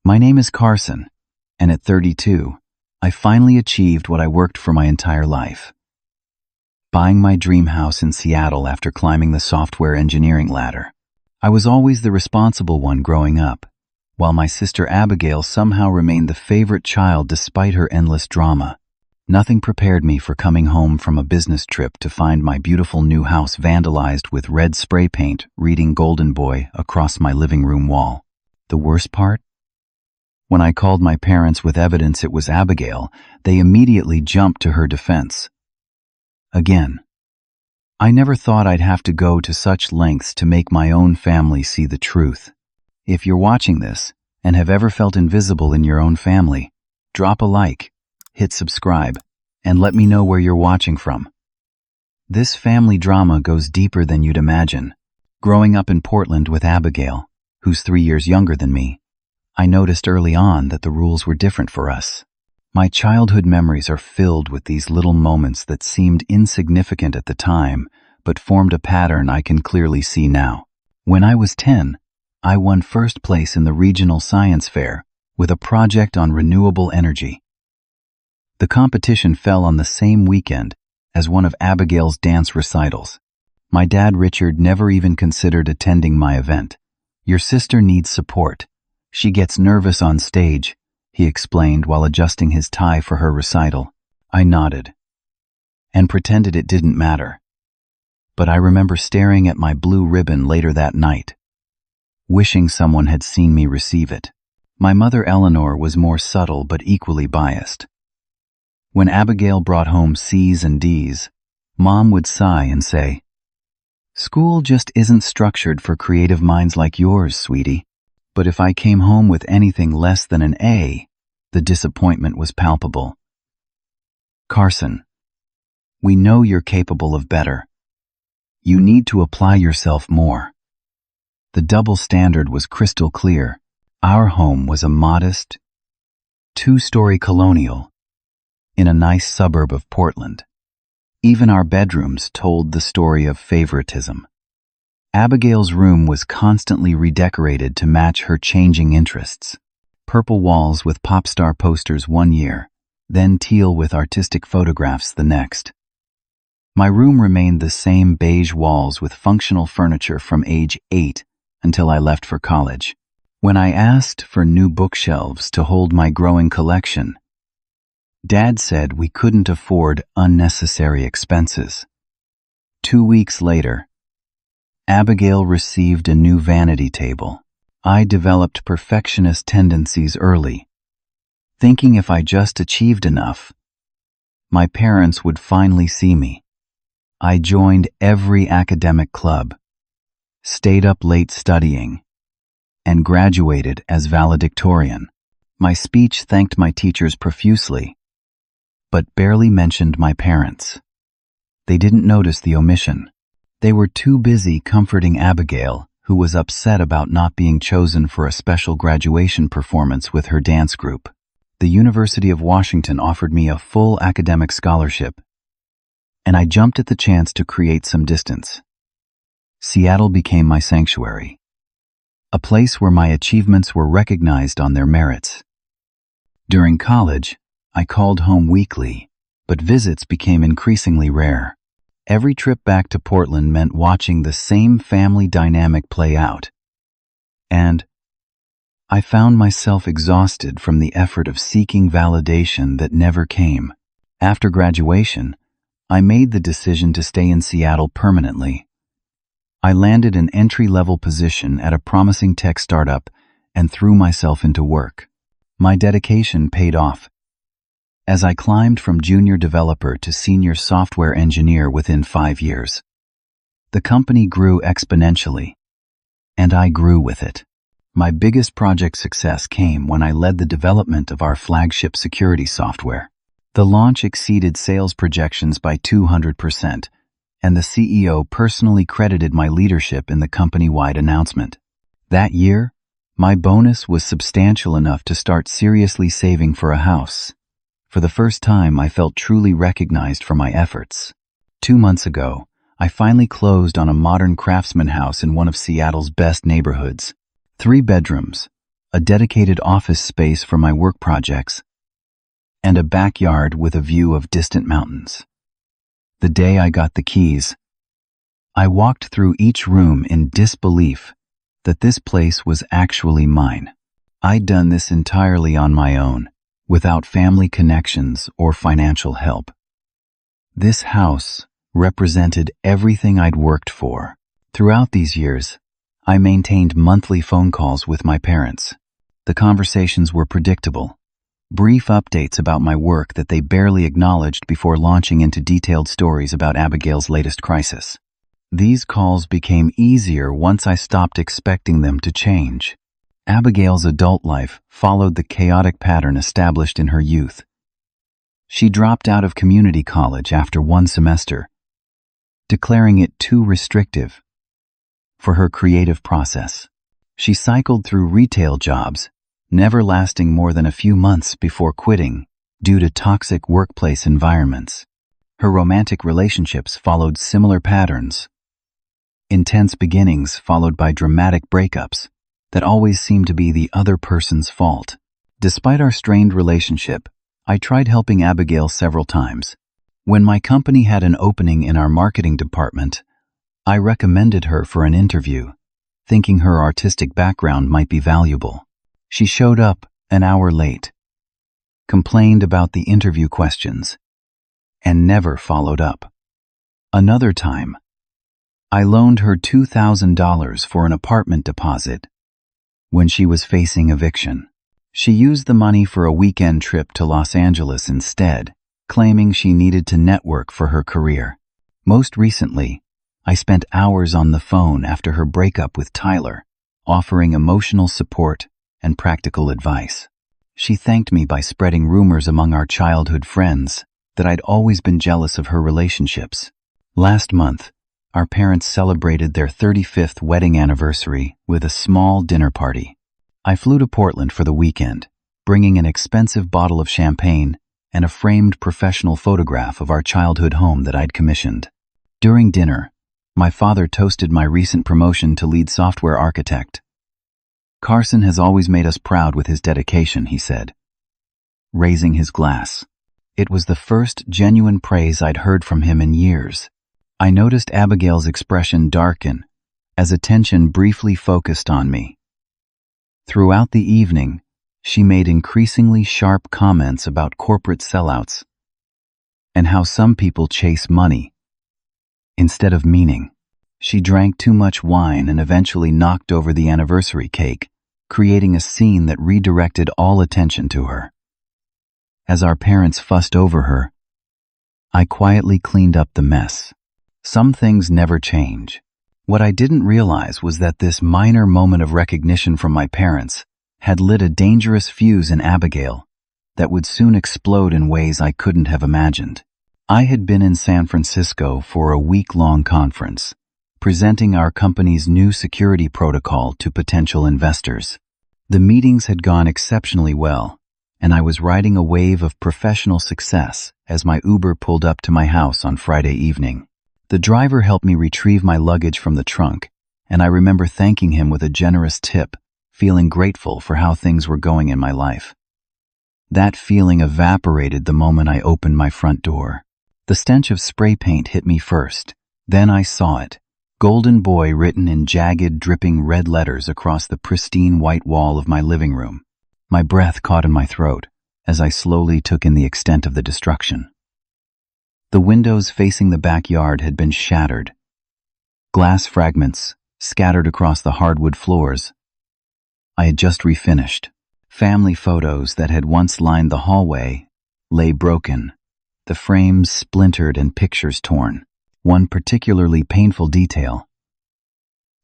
My name is Carson, and at 32, I finally achieved what I worked for my entire life. Buying my dream house in Seattle after climbing the software engineering ladder. I was always the responsible one growing up, while my sister Abigail somehow remained the favorite child despite her endless drama. Nothing prepared me for coming home from a business trip to find my beautiful new house vandalized with red spray paint reading Golden Boy across my living room wall. The worst part? When I called my parents with evidence it was Abigail, they immediately jumped to her defense. Again, I never thought I'd have to go to such lengths to make my own family see the truth. If you're watching this and have ever felt invisible in your own family, drop a like, hit subscribe, and let me know where you're watching from. This family drama goes deeper than you'd imagine. Growing up in Portland with Abigail, who's 3 years younger than me, I noticed early on that the rules were different for us. My childhood memories are filled with these little moments that seemed insignificant at the time, but formed a pattern I can clearly see now. When I was 10, I won first place in the regional science fair with a project on renewable energy. The competition fell on the same weekend as one of Abigail's dance recitals. My dad, Richard, never even considered attending my event. "Your sister needs support. She gets nervous on stage," he explained while adjusting his tie for her recital. I nodded and pretended it didn't matter. But I remember staring at my blue ribbon later that night, wishing someone had seen me receive it. My mother, Eleanor, was more subtle but equally biased. When Abigail brought home C's and D's, Mom would sigh and say, "School just isn't structured for creative minds like yours, sweetie." But if I came home with anything less than an A, the disappointment was palpable. "Carson, we know you're capable of better. You need to apply yourself more." The double standard was crystal clear. Our home was a modest, 2-story colonial in a nice suburb of Portland. Even our bedrooms told the story of favoritism. Abigail's room was constantly redecorated to match her changing interests. Purple walls with pop star posters one year, then teal with artistic photographs the next. My room remained the same beige walls with functional furniture from age 8 until I left for college. When I asked for new bookshelves to hold my growing collection, Dad said we couldn't afford unnecessary expenses. 2 weeks later, Abigail received a new vanity table. I developed perfectionist tendencies early, thinking if I just achieved enough, my parents would finally see me. I joined every academic club, stayed up late studying, and graduated as valedictorian. My speech thanked my teachers profusely, but barely mentioned my parents. They didn't notice the omission. They were too busy comforting Abigail, who was upset about not being chosen for a special graduation performance with her dance group. The University of Washington offered me a full academic scholarship, and I jumped at the chance to create some distance. Seattle became my sanctuary, a place where my achievements were recognized on their merits. During college, I called home weekly, but visits became increasingly rare. Every trip back to Portland meant watching the same family dynamic play out. And I found myself exhausted from the effort of seeking validation that never came. After graduation, I made the decision to stay in Seattle permanently. I landed an entry-level position at a promising tech startup and threw myself into work. My dedication paid off, as I climbed from junior developer to senior software engineer within 5 years. The company grew exponentially, and I grew with it. My biggest project success came when I led the development of our flagship security software. The launch exceeded sales projections by 200%, and the CEO personally credited my leadership in the company-wide announcement. That year, my bonus was substantial enough to start seriously saving for a house. For the first time, I felt truly recognized for my efforts. 2 months ago, I finally closed on a modern craftsman house in one of Seattle's best neighborhoods. 3 bedrooms, a dedicated office space for my work projects, and a backyard with a view of distant mountains. The day I got the keys, I walked through each room in disbelief that this place was actually mine. I'd done this entirely on my own, without family connections or financial help. This house represented everything I'd worked for. Throughout these years, I maintained monthly phone calls with my parents. The conversations were predictable, brief updates about my work that they barely acknowledged before launching into detailed stories about Abigail's latest crisis. These calls became easier once I stopped expecting them to change. Abigail's adult life followed the chaotic pattern established in her youth. She dropped out of community college after one semester, declaring it too restrictive for her creative process. She cycled through retail jobs, never lasting more than a few months before quitting due to toxic workplace environments. Her romantic relationships followed similar patterns. Intense beginnings followed by dramatic breakups that always seemed to be the other person's fault. Despite our strained relationship, I tried helping Abigail several times. When my company had an opening in our marketing department, I recommended her for an interview, thinking her artistic background might be valuable. She showed up an hour late, complained about the interview questions, and never followed up. Another time, I loaned her $2,000 for an apartment deposit when she was facing eviction. She used the money for a weekend trip to Los Angeles instead, claiming she needed to network for her career. Most recently, I spent hours on the phone after her breakup with Tyler, offering emotional support and practical advice. She thanked me by spreading rumors among our childhood friends that I'd always been jealous of her relationships. Last month, our parents celebrated their 35th wedding anniversary with a small dinner party. I flew to Portland for the weekend, bringing an expensive bottle of champagne and a framed professional photograph of our childhood home that I'd commissioned. During dinner, my father toasted my recent promotion to lead software architect. "Carson has always made us proud with his dedication," he said, raising his glass. It was the first genuine praise I'd heard from him in years. I noticed Abigail's expression darken as attention briefly focused on me. Throughout the evening, she made increasingly sharp comments about corporate sellouts and how some people chase money instead of meaning. She drank too much wine and eventually knocked over the anniversary cake, creating a scene that redirected all attention to her. As our parents fussed over her, I quietly cleaned up the mess. Some things never change. What I didn't realize was that this minor moment of recognition from my parents had lit a dangerous fuse in Abigail that would soon explode in ways I couldn't have imagined. I had been in San Francisco for a week-long conference, presenting our company's new security protocol to potential investors. The meetings had gone exceptionally well, and I was riding a wave of professional success as my Uber pulled up to my house on Friday evening. The driver helped me retrieve my luggage from the trunk, and I remember thanking him with a generous tip, feeling grateful for how things were going in my life. That feeling evaporated the moment I opened my front door. The stench of spray paint hit me first. Then I saw it, Golden Boy written in jagged, dripping red letters across the pristine white wall of my living room. My breath caught in my throat as I slowly took in the extent of the destruction. The windows facing the backyard had been shattered. Glass fragments scattered across the hardwood floors. I had just refinished. Family photos that had once lined the hallway lay broken, the frames splintered and pictures torn. One particularly painful detail: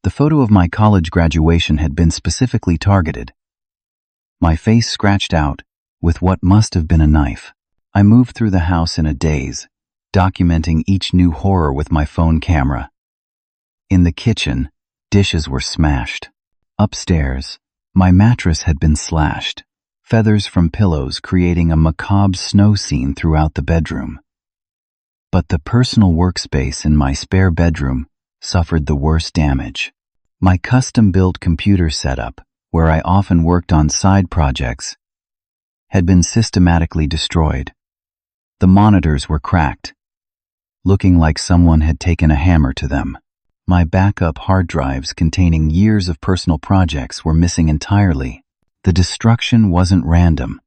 the photo of my college graduation had been specifically targeted. My face scratched out with what must have been a knife. I moved through the house in a daze, documenting each new horror with my phone camera. In the kitchen, dishes were smashed. Upstairs, my mattress had been slashed, feathers from pillows creating a macabre snow scene throughout the bedroom. But the personal workspace in my spare bedroom suffered the worst damage. My custom-built computer setup where I often worked on side projects, had been systematically destroyed. The monitors were cracked, looking like someone had taken a hammer to them. My backup hard drives containing years of personal projects were missing entirely. The destruction wasn't random.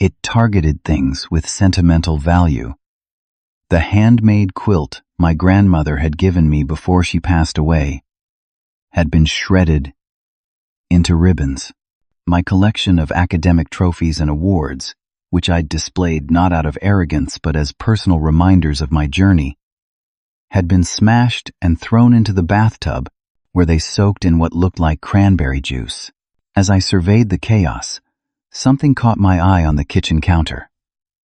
It targeted things with sentimental value. The handmade quilt my grandmother had given me before she passed away had been shredded into ribbons. My collection of academic trophies and awards, which I'd displayed not out of arrogance but as personal reminders of my journey, had been smashed and thrown into the bathtub, where they soaked in what looked like cranberry juice. As I surveyed the chaos, something caught my eye on the kitchen counter.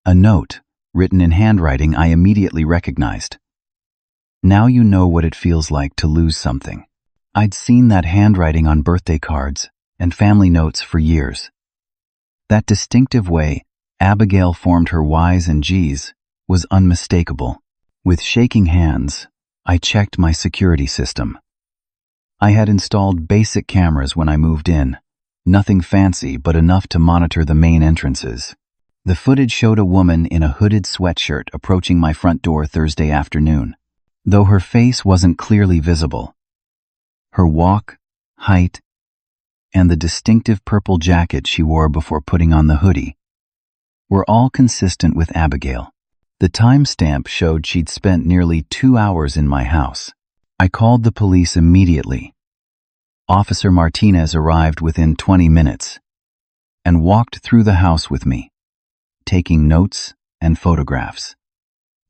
A note, written in handwriting I immediately recognized. "Now you know what it feels like to lose something." I'd seen that handwriting on birthday cards and family notes for years. That distinctive way Abigail formed her Y's and G's was unmistakable. With shaking hands, I checked my security system. I had installed basic cameras when I moved in, nothing fancy but enough to monitor the main entrances. The footage showed a woman in a hooded sweatshirt approaching my front door Thursday afternoon. Though her face wasn't clearly visible, her walk, height, and the distinctive purple jacket she wore before putting on the hoodie were all consistent with Abigail. The timestamp showed she'd spent nearly 2 hours in my house. I called the police immediately. Officer Martinez arrived within 20 minutes and walked through the house with me, taking notes and photographs.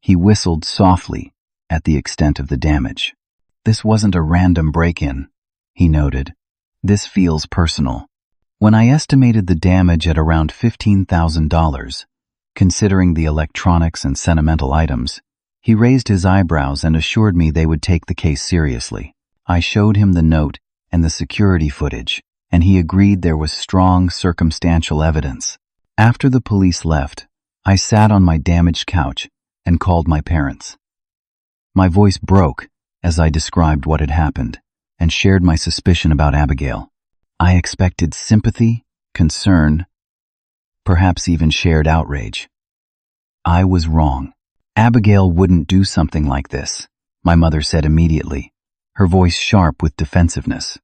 He whistled softly at the extent of the damage. "This wasn't a random break-in," he noted. "This feels personal." When I estimated the damage at around $15,000, considering the electronics and sentimental items, he raised his eyebrows and assured me they would take the case seriously. I showed him the note and the security footage, and he agreed there was strong circumstantial evidence. After the police left, I sat on my damaged couch and called my parents. My voice broke as I described what had happened and shared my suspicion about Abigail. I expected sympathy, concern, perhaps even shared outrage. I was wrong. Abigail wouldn't do something like this, my mother said immediately, her voice sharp with defensiveness.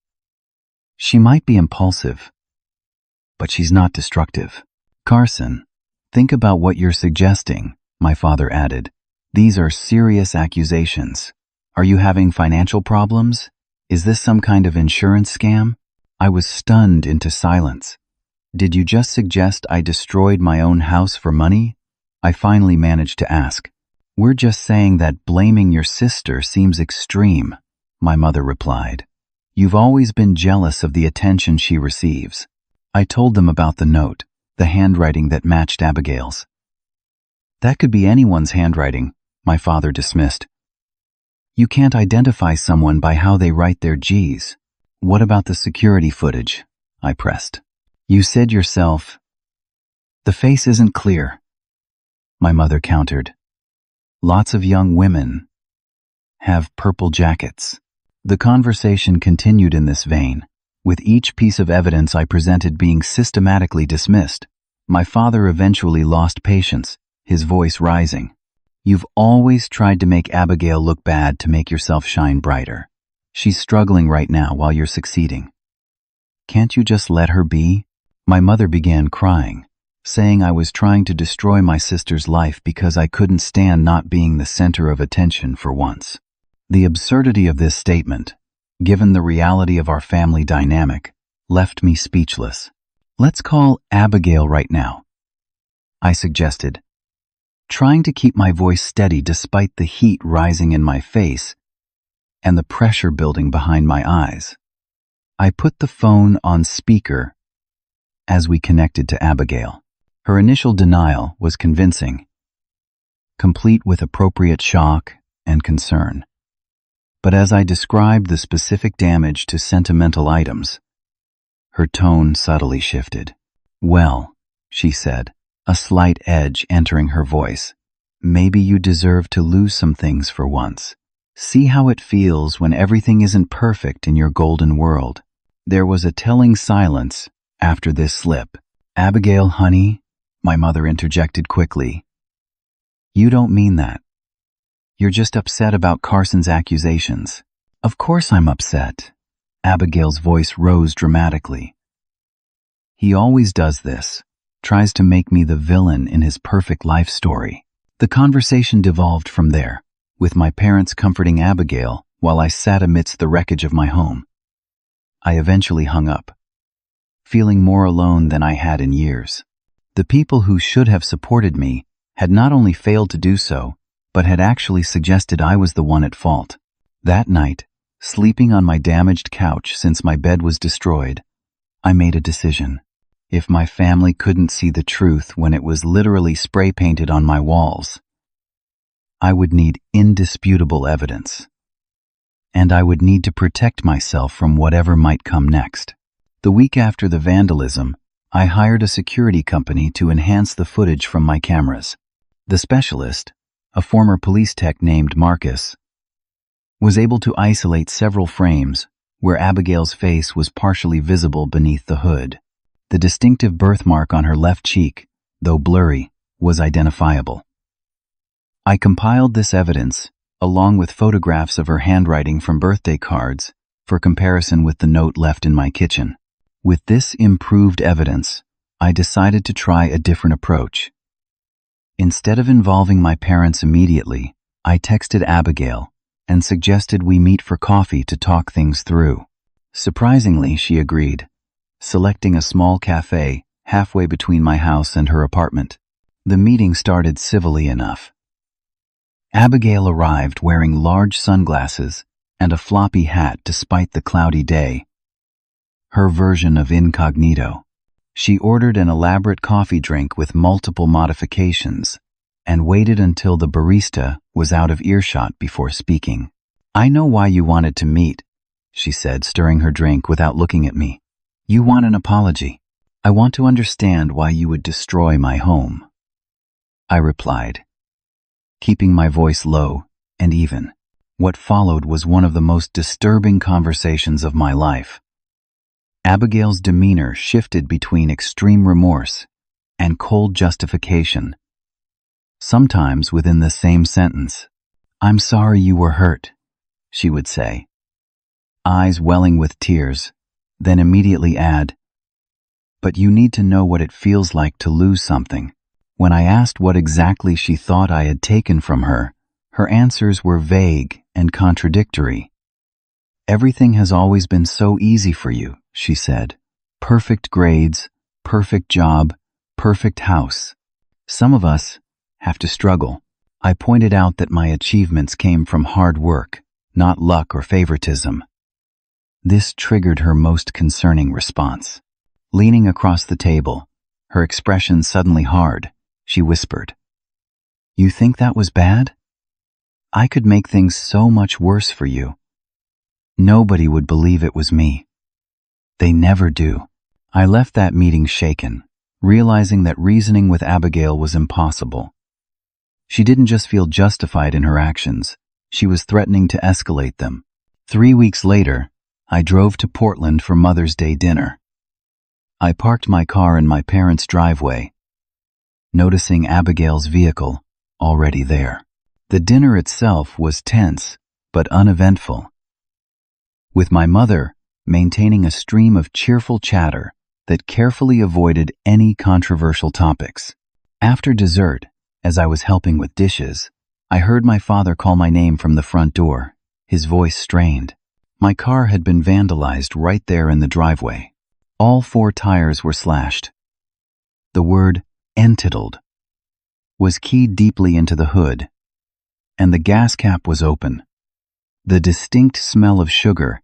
"She might be impulsive, but she's not destructive." "Carson, think about what you're suggesting," my father added. "These are serious accusations. Are you having financial problems? Is this some kind of insurance scam?" I was stunned into silence. "Did you just suggest I destroyed my own house for money?" I finally managed to ask. "We're just saying that blaming your sister seems extreme," my mother replied. "You've always been jealous of the attention she receives." I told them about the note, the handwriting that matched Abigail's. "That could be anyone's handwriting," my father dismissed. "You can't identify someone by how they write their G's." "What about the security footage?" I pressed. "You said yourself, the face isn't clear," my mother countered. "Lots of young women have purple jackets." The conversation continued in this vein, with each piece of evidence I presented being systematically dismissed. My father eventually lost patience, his voice rising. "You've always tried to make Abigail look bad to make yourself shine brighter. She's struggling right now while you're succeeding. Can't you just let her be?" My mother began crying, saying I was trying to destroy my sister's life because I couldn't stand not being the center of attention for once. The absurdity of this statement, given the reality of our family dynamic, left me speechless. "Let's call Abigail right now," I suggested, trying to keep my voice steady despite the heat rising in my face and the pressure building behind my eyes. I put the phone on speaker as we connected to Abigail. Her initial denial was convincing, complete with appropriate shock and concern. But as I described the specific damage to sentimental items, her tone subtly shifted. "Well," she said, a slight edge entering her voice, "maybe you deserve to lose some things for once. See how it feels when everything isn't perfect in your golden world." There was a telling silence after this slip. "Abigail, honey," my mother interjected quickly. "You don't mean that. You're just upset about Carson's accusations." "Of course I'm upset." Abigail's voice rose dramatically. "He always does this, tries to make me the villain in his perfect life story." The conversation devolved from there, with my parents comforting Abigail while I sat amidst the wreckage of my home. I eventually hung up, feeling more alone than I had in years. The people who should have supported me had not only failed to do so, but had actually suggested I was the one at fault. That night, sleeping on my damaged couch since my bed was destroyed, I made a decision. If my family couldn't see the truth when it was literally spray-painted on my walls, I would need indisputable evidence. And I would need to protect myself from whatever might come next. The week after the vandalism, I hired a security company to enhance the footage from my cameras. The specialist, a former police tech named Marcus, was able to isolate several frames where Abigail's face was partially visible beneath the hood. The distinctive birthmark on her left cheek, though blurry, was identifiable. I compiled this evidence, along with photographs of her handwriting from birthday cards, for comparison with the note left in my kitchen. With this improved evidence, I decided to try a different approach. Instead of involving my parents immediately, I texted Abigail and suggested we meet for coffee to talk things through. Surprisingly, she agreed, selecting a small cafe halfway between my house and her apartment. The meeting started civilly enough. Abigail arrived wearing large sunglasses and a floppy hat despite the cloudy day, her version of incognito. She ordered an elaborate coffee drink with multiple modifications and waited until the barista was out of earshot before speaking. "I know why you wanted to meet," she said, stirring her drink without looking at me. "You want an apology. I want to understand why you would destroy my home," I replied, keeping my voice low and even. What followed was one of the most disturbing conversations of my life. Abigail's demeanor shifted between extreme remorse and cold justification, sometimes within the same sentence. "I'm sorry you were hurt," she would say, eyes welling with tears, then immediately add, "But you need to know what it feels like to lose something." When I asked what exactly she thought I had taken from her, her answers were vague and contradictory. "Everything has always been so easy for you," she said. "Perfect grades, perfect job, perfect house. Some of us have to struggle." I pointed out that my achievements came from hard work, not luck or favoritism. This triggered her most concerning response. Leaning across the table, her expression suddenly hard, she whispered, "You think that was bad? I could make things so much worse for you. Nobody would believe it was me. They never do." I left that meeting shaken, realizing that reasoning with Abigail was impossible. She didn't just feel justified in her actions, she was threatening to escalate them. 3 weeks later, I drove to Portland for Mother's Day dinner. I parked my car in my parents' driveway, noticing Abigail's vehicle already there. The dinner itself was tense, but uneventful, with my mother maintaining a stream of cheerful chatter that carefully avoided any controversial topics. After dessert, as I was helping with dishes, I heard my father call my name from the front door, his voice strained. My car had been vandalized right there in the driveway. All 4 tires were slashed. The word "entitled" was keyed deeply into the hood, and the gas cap was open. The distinct smell of sugar,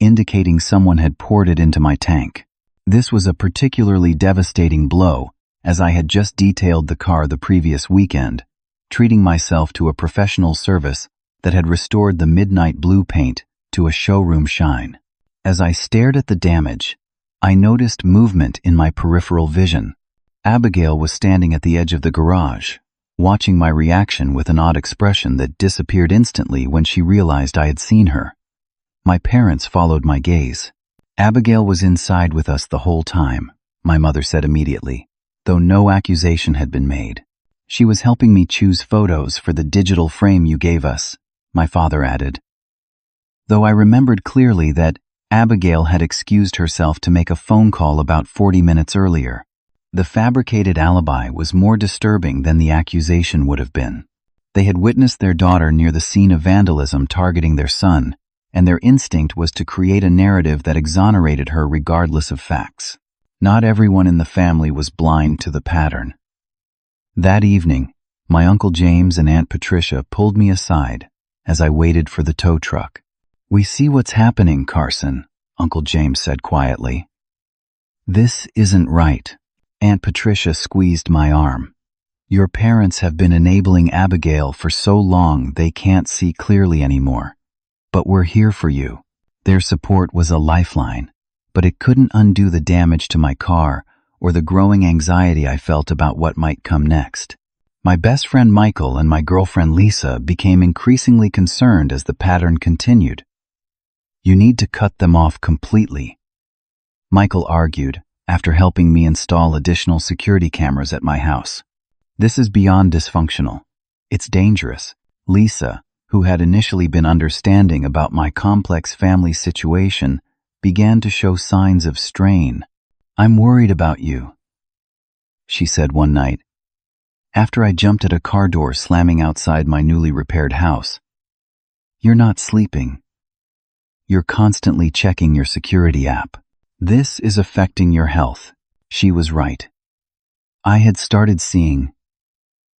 indicating someone had poured it into my tank. This was a particularly devastating blow, as I had just detailed the car the previous weekend, treating myself to a professional service that had restored the midnight blue paint to a showroom shine. As I stared at the damage, I noticed movement in my peripheral vision. Abigail was standing at the edge of the garage, watching my reaction with an odd expression that disappeared instantly when she realized I had seen her. My parents followed my gaze. Abigail was inside with us the whole time, my mother said immediately, though no accusation had been made. She was helping me choose photos for the digital frame you gave us, my father added. Though I remembered clearly that Abigail had excused herself to make a phone call about 40 minutes earlier. The fabricated alibi was more disturbing than the accusation would have been. They had witnessed their daughter near the scene of vandalism targeting their son, and their instinct was to create a narrative that exonerated her regardless of facts. Not everyone in the family was blind to the pattern. That evening, my Uncle James and Aunt Patricia pulled me aside as I waited for the tow truck. "We see what's happening, Carson," Uncle James said quietly. "This isn't right." Aunt Patricia squeezed my arm. "Your parents have been enabling Abigail for so long they can't see clearly anymore. But we're here for you." Their support was a lifeline, but it couldn't undo the damage to my car or the growing anxiety I felt about what might come next. My best friend Michael and my girlfriend Lisa became increasingly concerned as the pattern continued. "You need to cut them off completely," Michael argued after helping me install additional security cameras at my house. "This is beyond dysfunctional. It's dangerous." Lisa, who had initially been understanding about my complex family situation, began to show signs of strain. "I'm worried about you," she said one night, after I jumped at a car door slamming outside my newly repaired house. "You're not sleeping. You're constantly checking your security app. This is affecting your health." She was right. I had started seeing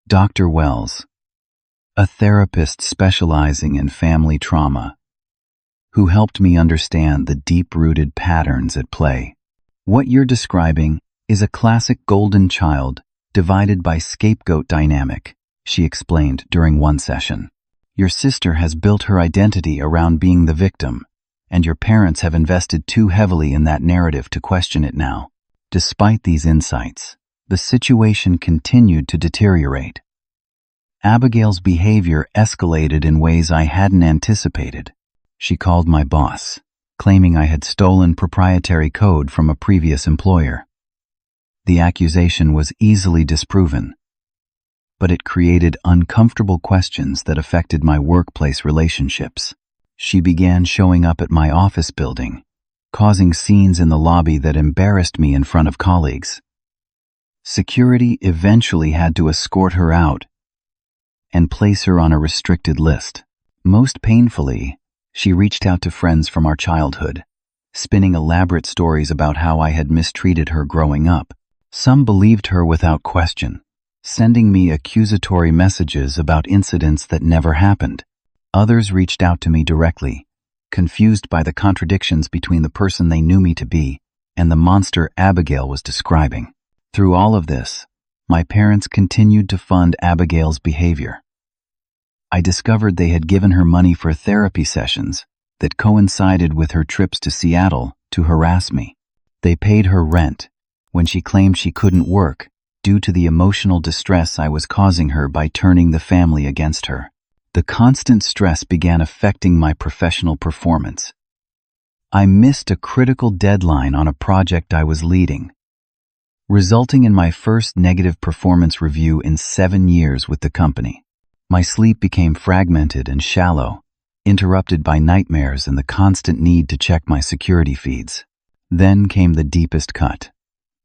Dr. Wells, a therapist specializing in family trauma, who helped me understand the deep-rooted patterns at play. "What you're describing is a classic golden child divided by scapegoat dynamic," she explained during one session. "Your sister has built her identity around being the victim, and your parents have invested too heavily in that narrative to question it now." Despite these insights, the situation continued to deteriorate. Abigail's behavior escalated in ways I hadn't anticipated. She called my boss, claiming I had stolen proprietary code from a previous employer. The accusation was easily disproven, but it created uncomfortable questions that affected my workplace relationships. She began showing up at my office building, causing scenes in the lobby that embarrassed me in front of colleagues. Security eventually had to escort her out and place her on a restricted list. Most painfully, she reached out to friends from our childhood, spinning elaborate stories about how I had mistreated her growing up. Some believed her without question, sending me accusatory messages about incidents that never happened. Others reached out to me directly, confused by the contradictions between the person they knew me to be and the monster Abigail was describing. Through all of this, my parents continued to fund Abigail's behavior. I discovered they had given her money for therapy sessions that coincided with her trips to Seattle to harass me. They paid her rent when she claimed she couldn't work due to the emotional distress I was causing her by turning the family against her. The constant stress began affecting my professional performance. I missed a critical deadline on a project I was leading, resulting in my first negative performance review in 7 years with the company. My sleep became fragmented and shallow, interrupted by nightmares and the constant need to check my security feeds. Then came the deepest cut.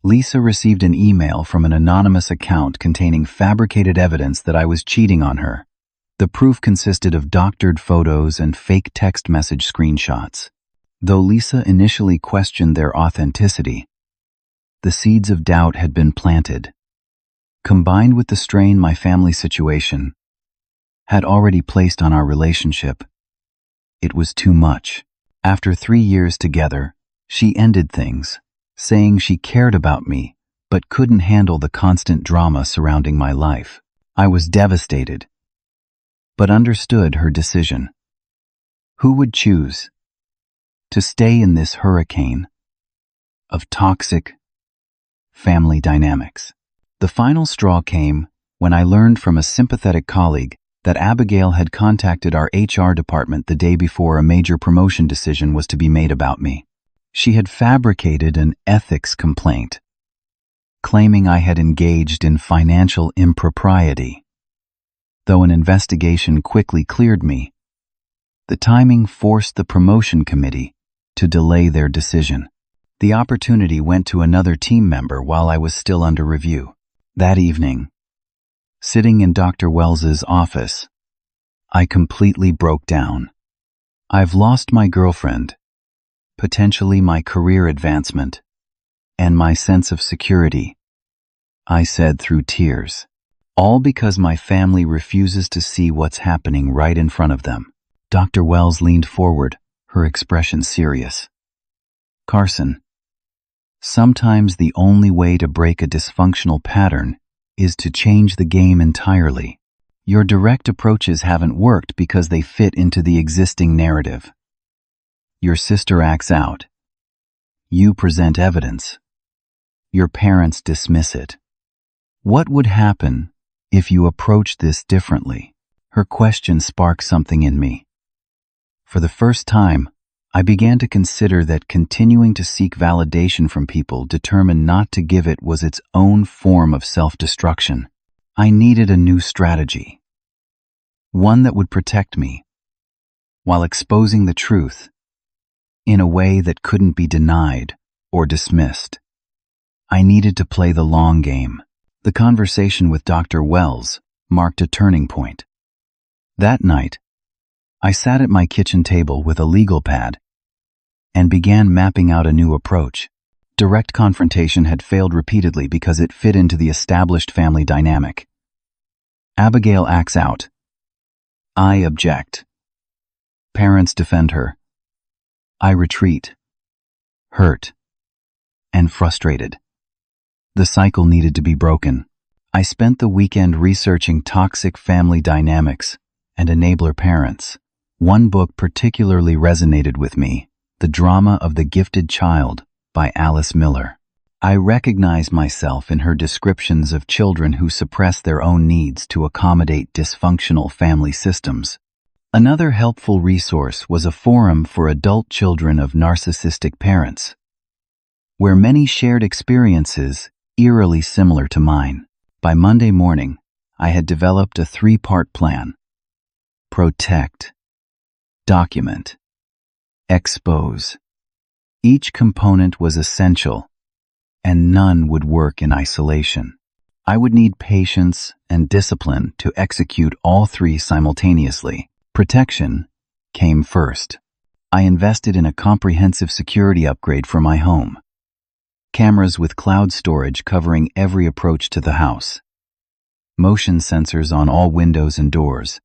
Lisa received an email from an anonymous account containing fabricated evidence that I was cheating on her. The proof consisted of doctored photos and fake text message screenshots. Though Lisa initially questioned their authenticity, the seeds of doubt had been planted. Combined with the strain my family situation had already placed on our relationship, it was too much. After 3 years together, she ended things, saying she cared about me but couldn't handle the constant drama surrounding my life. I was devastated, but understood her decision. Who would choose to stay in this hurricane of toxic family dynamics? The final straw came when I learned from a sympathetic colleague that Abigail had contacted our HR department the day before a major promotion decision was to be made about me. She had fabricated an ethics complaint, claiming I had engaged in financial impropriety. Though an investigation quickly cleared me, the timing forced the promotion committee to delay their decision. The opportunity went to another team member while I was still under review. That evening, sitting in Dr. Wells's office, I completely broke down. I've lost my girlfriend, potentially my career advancement, and my sense of security, I said through tears. All because my family refuses to see what's happening right in front of them. Dr. Wells leaned forward, her expression serious. Carson, sometimes the only way to break a dysfunctional pattern is to change the game entirely. Your direct approaches haven't worked because they fit into the existing narrative. Your sister acts out. You present evidence. Your parents dismiss it. What would happen if you approach this differently? Her question sparked something in me. For the first time, I began to consider that continuing to seek validation from people determined not to give it was its own form of self-destruction. I needed a new strategy, one that would protect me, while exposing the truth in a way that couldn't be denied or dismissed. I needed to play the long game. The conversation with Dr. Wells marked a turning point. That night, I sat at my kitchen table with a legal pad and began mapping out a new approach. Direct confrontation had failed repeatedly because it fit into the established family dynamic. Abigail acts out. I object. Parents defend her. I retreat, hurt, and frustrated. The cycle needed to be broken. I spent the weekend researching toxic family dynamics and enabler parents. One book particularly resonated with me, The Drama of the Gifted Child by Alice Miller. I recognize myself in her descriptions of children who suppress their own needs to accommodate dysfunctional family systems. Another helpful resource was a forum for adult children of narcissistic parents, where many shared experiences eerily similar to mine. By Monday morning, I had developed a 3-part plan. Protect, document, expose. Each component was essential, and none would work in isolation. I would need patience and discipline to execute all 3 simultaneously. Protection came first. I invested in a comprehensive security upgrade for my home. Cameras with cloud storage covering every approach to the house. Motion sensors on all windows and doors.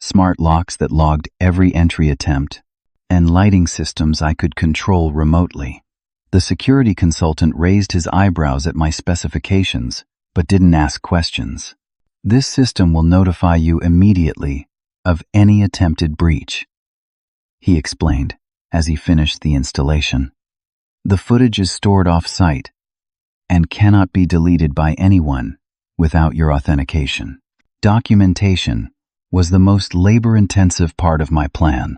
Smart locks that logged every entry attempt. And lighting systems I could control remotely. The security consultant raised his eyebrows at my specifications, but didn't ask questions. This system will notify you immediately of any attempted breach, he explained as he finished the installation. The footage is stored off-site and cannot be deleted by anyone without your authentication. Documentation was the most labor-intensive part of my plan.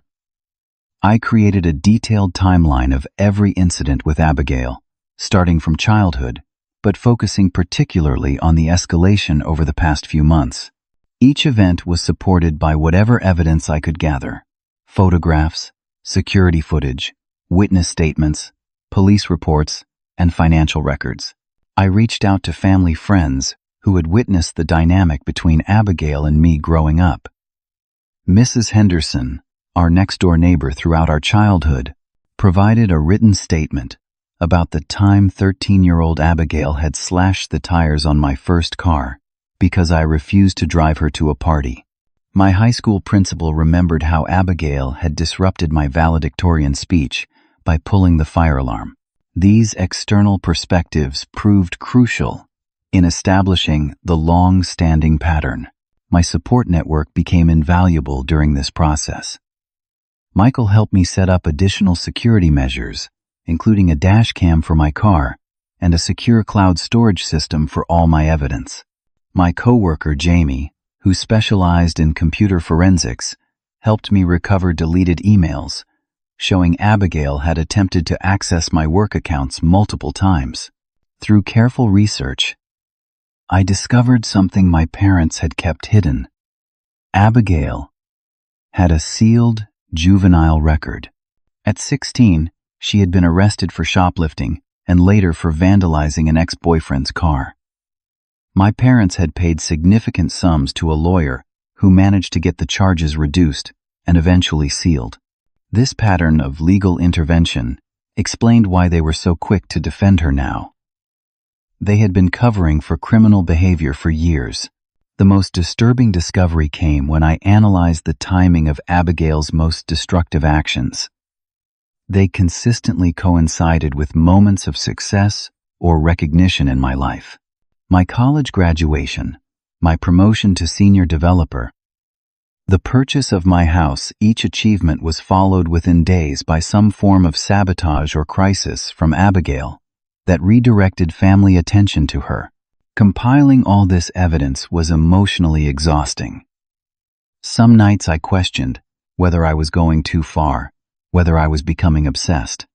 I created a detailed timeline of every incident with Abigail, starting from childhood, but focusing particularly on the escalation over the past few months. Each event was supported by whatever evidence I could gather: photographs, security footage, witness statements, police reports, and financial records. I reached out to family friends who had witnessed the dynamic between Abigail and me growing up. Mrs. Henderson, our next-door neighbor throughout our childhood, provided a written statement about the time 13-year-old Abigail had slashed the tires on my first car because I refused to drive her to a party. My high school principal remembered how Abigail had disrupted my valedictorian speech by pulling the fire alarm. These external perspectives proved crucial in establishing the long-standing pattern. My support network became invaluable during this process. Michael helped me set up additional security measures, including a dash cam for my car and a secure cloud storage system for all my evidence. My coworker Jamie, who specialized in computer forensics, helped me recover deleted emails, showing Abigail had attempted to access my work accounts multiple times. Through careful research, I discovered something my parents had kept hidden. Abigail had a sealed juvenile record. At 16, she had been arrested for shoplifting and later for vandalizing an ex-boyfriend's car. My parents had paid significant sums to a lawyer who managed to get the charges reduced and eventually sealed. This pattern of legal intervention explained why they were so quick to defend her now. They had been covering for criminal behavior for years. The most disturbing discovery came when I analyzed the timing of Abigail's most destructive actions. They consistently coincided with moments of success or recognition in my life. My college graduation, my promotion to senior developer, the purchase of my house, each achievement was followed within days by some form of sabotage or crisis from Abigail that redirected family attention to her. Compiling all this evidence was emotionally exhausting. Some nights I questioned whether I was going too far, whether I was becoming obsessed.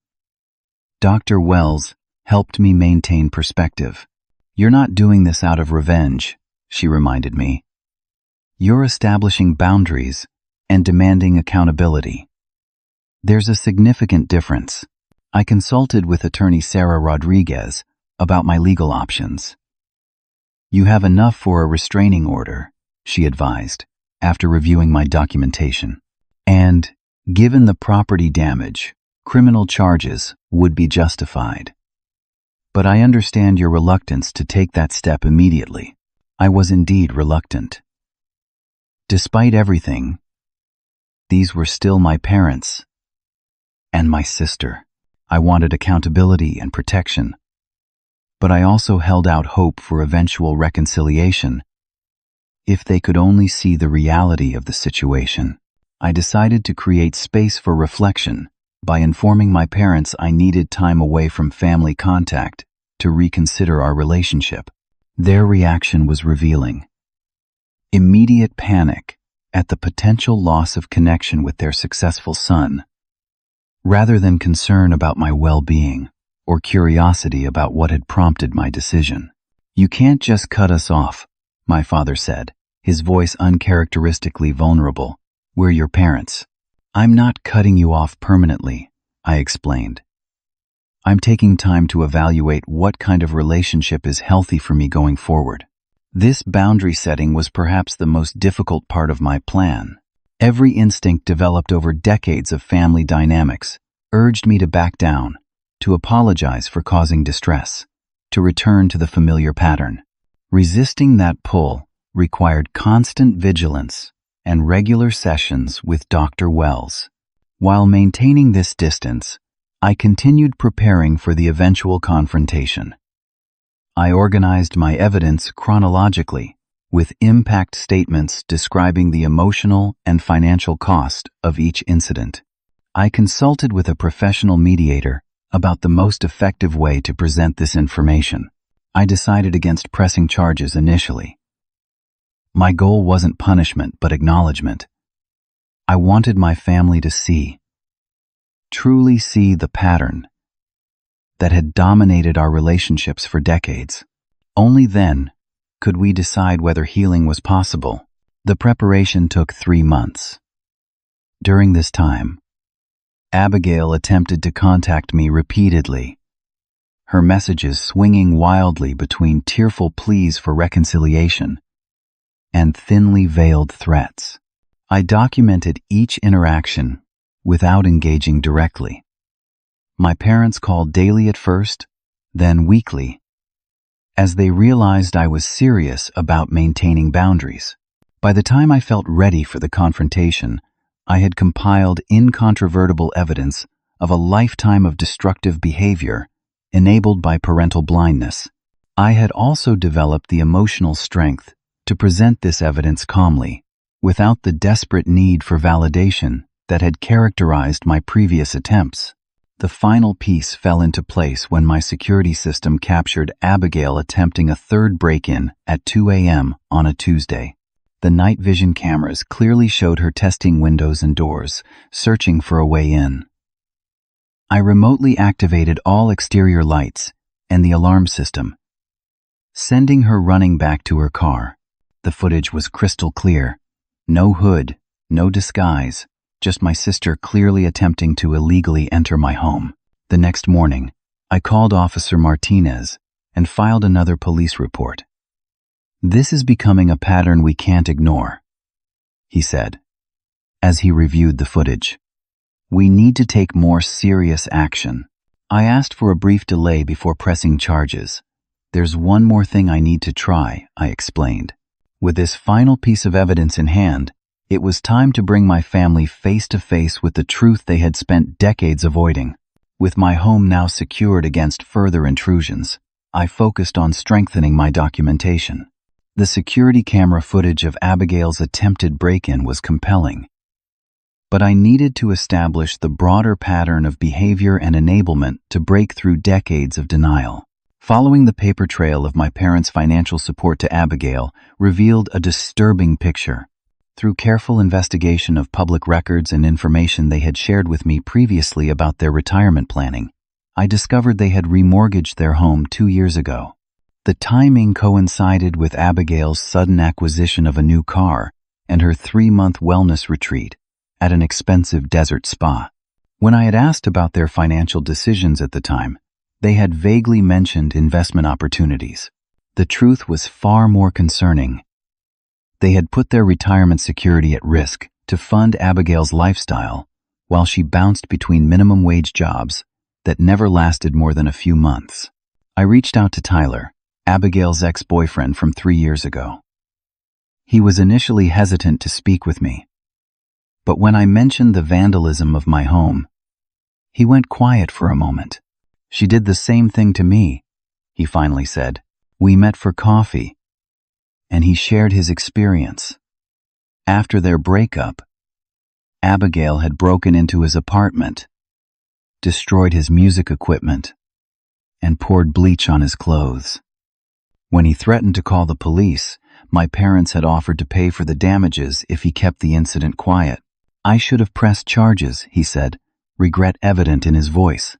Dr. Wells helped me maintain perspective. "You're not doing this out of revenge," she reminded me. "You're establishing boundaries and demanding accountability." There's a significant difference. I consulted with attorney Sarah Rodriguez about my legal options. "You have enough for a restraining order," she advised, after reviewing my documentation. "And, given the property damage, criminal charges would be justified. But I understand your reluctance to take that step immediately." I was indeed reluctant. Despite everything, these were still my parents and my sister. I wanted accountability and protection, but I also held out hope for eventual reconciliation. If they could only see the reality of the situation. I decided to create space for reflection by informing my parents I needed time away from family contact to reconsider our relationship. Their reaction was revealing. Immediate panic at the potential loss of connection with their successful son, rather than concern about my well-being or curiosity about what had prompted my decision. "You can't just cut us off," my father said, his voice uncharacteristically vulnerable. "We're your parents." "I'm not cutting you off permanently," I explained. "I'm taking time to evaluate what kind of relationship is healthy for me going forward." This boundary setting was perhaps the most difficult part of my plan. Every instinct developed over decades of family dynamics urged me to back down, to apologize for causing distress, to return to the familiar pattern. Resisting that pull required constant vigilance and regular sessions with Dr. Wells. While maintaining this distance, I continued preparing for the eventual confrontation. I organized my evidence chronologically, with impact statements describing the emotional and financial cost of each incident. I consulted with a professional mediator about the most effective way to present this information. I decided against pressing charges initially. My goal wasn't punishment, but acknowledgement. I wanted my family to truly see the pattern that had dominated our relationships for decades. Only then could we decide whether healing was possible. The preparation took 3 months. During this time, Abigail attempted to contact me repeatedly, her messages swinging wildly between tearful pleas for reconciliation and thinly veiled threats. I documented each interaction without engaging directly. My parents called daily at first, then weekly, as they realized I was serious about maintaining boundaries. By the time I felt ready for the confrontation, I had compiled incontrovertible evidence of a lifetime of destructive behavior enabled by parental blindness. I had also developed the emotional strength to present this evidence calmly, without the desperate need for validation that had characterized my previous attempts. The final piece fell into place when my security system captured Abigail attempting a third break-in at 2 a.m. on a Tuesday. The night vision cameras clearly showed her testing windows and doors, searching for a way in. I remotely activated all exterior lights and the alarm system, sending her running back to her car. The footage was crystal clear. No hood, no disguise, just my sister clearly attempting to illegally enter my home. The next morning, I called Officer Martinez and filed another police report. "This is becoming a pattern we can't ignore," he said, as he reviewed the footage. "We need to take more serious action." I asked for a brief delay before pressing charges. "There's one more thing I need to try," I explained. With this final piece of evidence in hand, it was time to bring my family face to face with the truth they had spent decades avoiding. With my home now secured against further intrusions, I focused on strengthening my documentation. The security camera footage of Abigail's attempted break-in was compelling, but I needed to establish the broader pattern of behavior and enablement to break through decades of denial. Following the paper trail of my parents' financial support to Abigail revealed a disturbing picture. Through careful investigation of public records and information they had shared with me previously about their retirement planning, I discovered they had remortgaged their home 2 years ago. The timing coincided with Abigail's sudden acquisition of a new car and her 3-month wellness retreat at an expensive desert spa. When I had asked about their financial decisions at the time, they had vaguely mentioned investment opportunities. The truth was far more concerning. They had put their retirement security at risk to fund Abigail's lifestyle while she bounced between minimum wage jobs that never lasted more than a few months. I reached out to Tyler, Abigail's ex-boyfriend from 3 years ago. He was initially hesitant to speak with me, but when I mentioned the vandalism of my home, he went quiet for a moment. "She did the same thing to me," he finally said. "We met for coffee, and he shared his experience. After their breakup, Abigail had broken into his apartment, destroyed his music equipment, and poured bleach on his clothes. When he threatened to call the police, my parents had offered to pay for the damages if he kept the incident quiet. I should have pressed charges," he said, regret evident in his voice.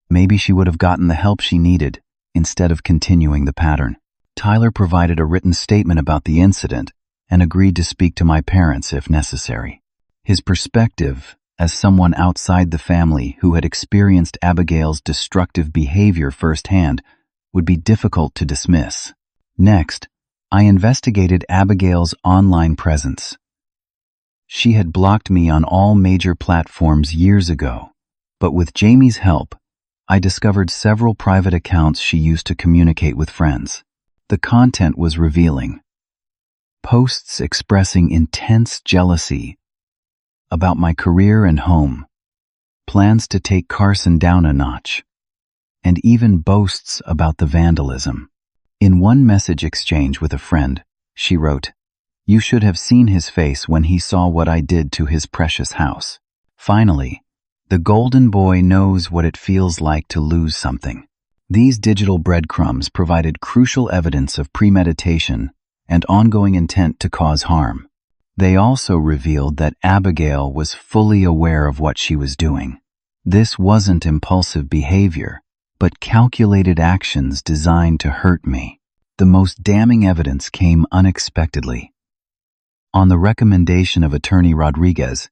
Maybe she would have gotten the help she needed instead of continuing the pattern. Tyler provided a written statement about the incident and agreed to speak to my parents if necessary. His perspective, as someone outside the family who had experienced Abigail's destructive behavior firsthand, would be difficult to dismiss. Next, I investigated Abigail's online presence. She had blocked me on all major platforms years ago, but with Jamie's help, I discovered several private accounts she used to communicate with friends. The content was revealing. Posts expressing intense jealousy about my career and home, plans to take Carson down a notch, and even boasts about the vandalism. In one message exchange with a friend, she wrote, "You should have seen his face when he saw what I did to his precious house." Finally, the golden boy knows what it feels like to lose something. These digital breadcrumbs provided crucial evidence of premeditation and ongoing intent to cause harm. They also revealed that Abigail was fully aware of what she was doing. This wasn't impulsive behavior, but calculated actions designed to hurt me. The most damning evidence came unexpectedly. On the recommendation of Attorney Rodriguez,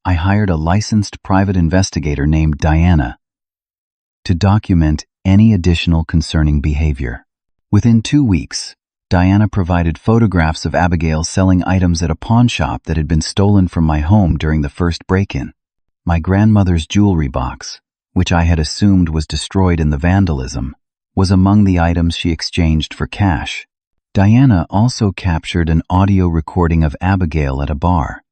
I hired a licensed private investigator named Diana to document any additional concerning behavior. Within 2 weeks, Diana provided photographs of Abigail selling items at a pawn shop that had been stolen from my home during the first break-in. My grandmother's jewelry box, which I had assumed was destroyed in the vandalism, was among the items she exchanged for cash. Diana also captured an audio recording of Abigail at a bar,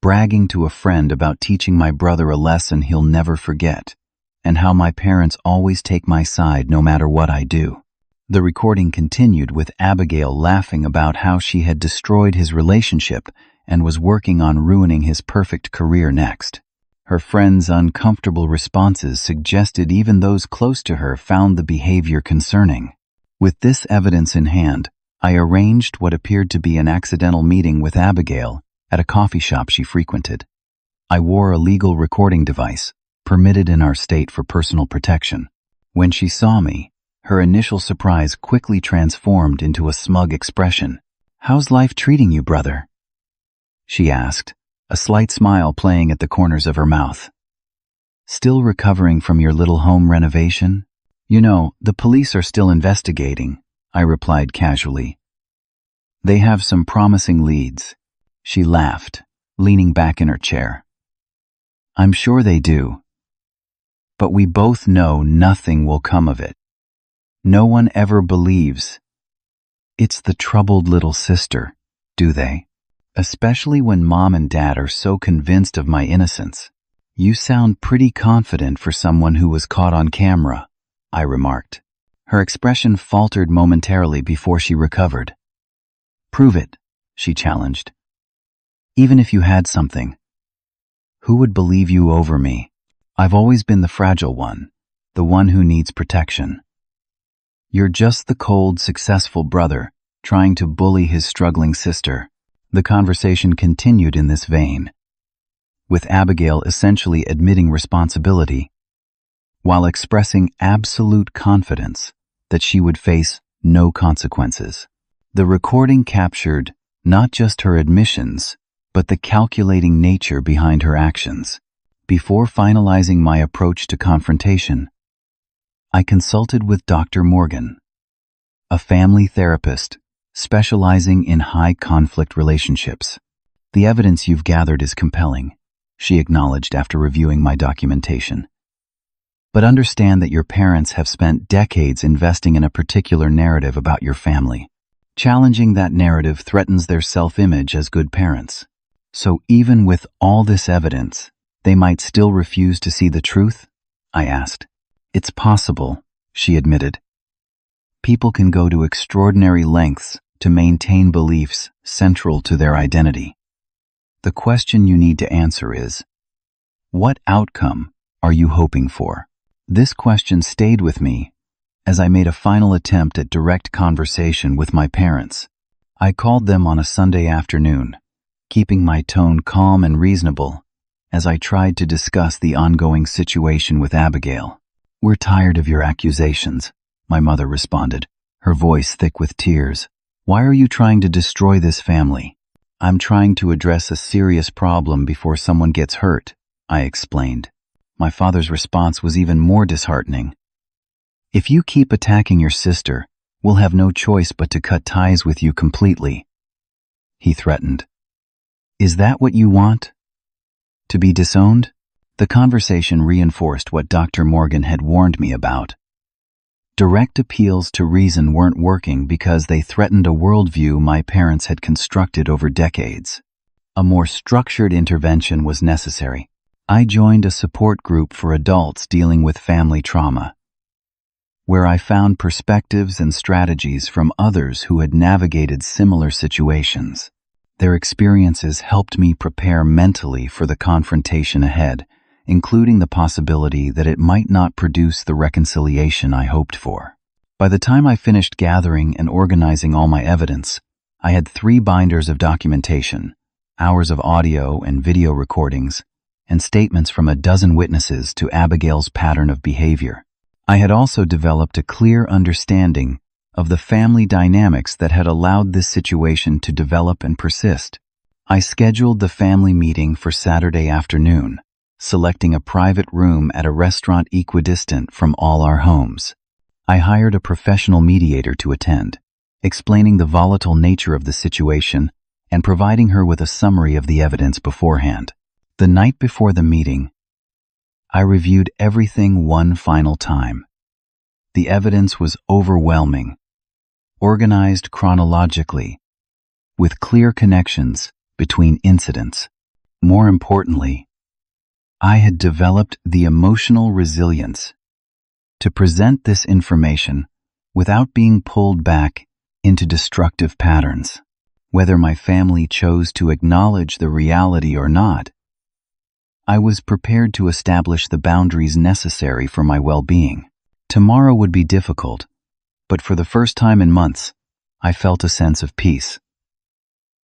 bragging to a friend about teaching my brother a lesson he'll never forget, and how my parents always take my side no matter what I do. The recording continued with Abigail laughing about how she had destroyed his relationship and was working on ruining his perfect career next. Her friends' uncomfortable responses suggested even those close to her found the behavior concerning. With this evidence in hand, I arranged what appeared to be an accidental meeting with Abigail at a coffee shop she frequented. I wore a legal recording device, permitted in our state for personal protection. When she saw me, her initial surprise quickly transformed into a smug expression. "How's life treating you, brother?" she asked, a slight smile playing at the corners of her mouth. "Still recovering from your little home renovation?" "You know, the police are still investigating," I replied casually. "They have some promising leads." She laughed, leaning back in her chair. "I'm sure they do. But we both know nothing will come of it. No one ever believes it's the troubled little sister, do they? Especially when Mom and Dad are so convinced of my innocence." "You sound pretty confident for someone who was caught on camera," I remarked. Her expression faltered momentarily before she recovered. "Prove it," she challenged. "Even if you had something, who would believe you over me? I've always been the fragile one, the one who needs protection. You're just the cold, successful brother trying to bully his struggling sister." The conversation continued in this vein, with Abigail essentially admitting responsibility, while expressing absolute confidence that she would face no consequences. The recording captured not just her admissions, but the calculating nature behind her actions. Before finalizing my approach to confrontation, I consulted with Dr. Morgan, a family therapist specializing in high-conflict relationships. "The evidence you've gathered is compelling," she acknowledged after reviewing my documentation. "But understand that your parents have spent decades investing in a particular narrative about your family. Challenging that narrative threatens their self-image as good parents. So even with all this evidence, they might still refuse to see the truth?" I asked. "It's possible," she admitted. "People can go to extraordinary lengths to maintain beliefs central to their identity. The question you need to answer is, what outcome are you hoping for?" This question stayed with me as I made a final attempt at direct conversation with my parents. I called them on a Sunday afternoon, keeping my tone calm and reasonable as I tried to discuss the ongoing situation with Abigail. "We're tired of your accusations," my mother responded, her voice thick with tears. "Why are you trying to destroy this family?" "I'm trying to address a serious problem before someone gets hurt," I explained. My father's response was even more disheartening. "If you keep attacking your sister, we'll have no choice but to cut ties with you completely," he threatened. "Is that what you want? To be disowned?" The conversation reinforced what Dr. Morgan had warned me about. Direct appeals to reason weren't working because they threatened a worldview my parents had constructed over decades. A more structured intervention was necessary. I joined a support group for adults dealing with family trauma, where I found perspectives and strategies from others who had navigated similar situations. Their experiences helped me prepare mentally for the confrontation ahead, including the possibility that it might not produce the reconciliation I hoped for. By the time I finished gathering and organizing all my evidence, I had 3 binders of documentation, hours of audio and video recordings, and statements from a dozen witnesses to Abigail's pattern of behavior. I had also developed a clear understanding of the family dynamics that had allowed this situation to develop and persist. I scheduled the family meeting for Saturday afternoon, selecting a private room at a restaurant equidistant from all our homes. I hired a professional mediator to attend, explaining the volatile nature of the situation and providing her with a summary of the evidence beforehand. The night before the meeting, I reviewed everything one final time. The evidence was overwhelming, organized chronologically, with clear connections between incidents. More importantly, I had developed the emotional resilience to present this information without being pulled back into destructive patterns. Whether my family chose to acknowledge the reality or not, I was prepared to establish the boundaries necessary for my well-being. Tomorrow would be difficult, but for the first time in months, I felt a sense of peace.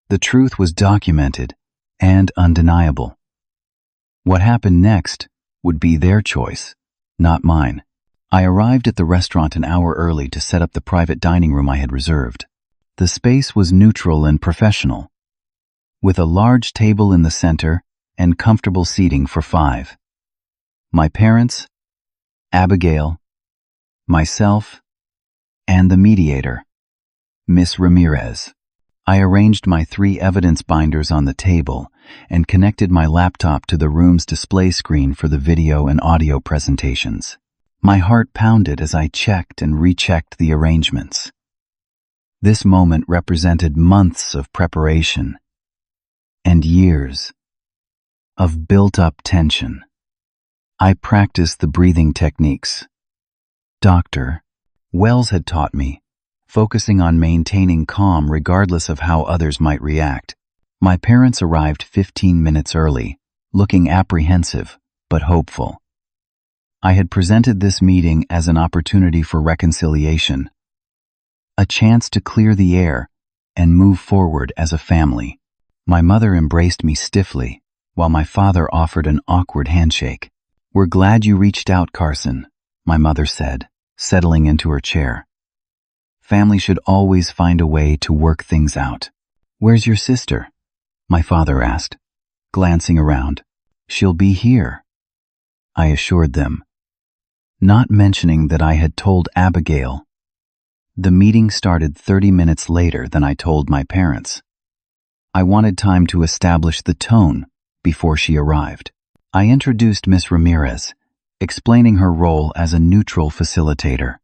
The truth was documented and undeniable. What happened next would be their choice, not mine. I arrived at the restaurant an hour early to set up the private dining room I had reserved. The space was neutral and professional, with a large table in the center and comfortable seating for 5. My parents, Abigail, myself, and the mediator, Miss Ramirez. I arranged my 3 evidence binders on the table and connected my laptop to the room's display screen for the video and audio presentations. My heart pounded as I checked and rechecked the arrangements. This moment represented months of preparation and years of built-up tension. I practiced the breathing techniques Dr. Wells had taught me, focusing on maintaining calm regardless of how others might react. My parents arrived 15 minutes early, looking apprehensive but hopeful. I had presented this meeting as an opportunity for reconciliation, a chance to clear the air and move forward as a family. My mother embraced me stiffly, while my father offered an awkward handshake. "We're glad you reached out, Carson," my mother said, settling into her chair. "Family should always find a way to work things out." "Where's your sister?" my father asked, glancing around. "She'll be here," I assured them, not mentioning that I had told Abigail. The meeting started 30 minutes later than I told my parents. I wanted time to establish the tone before she arrived. I introduced Miss Ramirez, explaining her role as a neutral facilitator.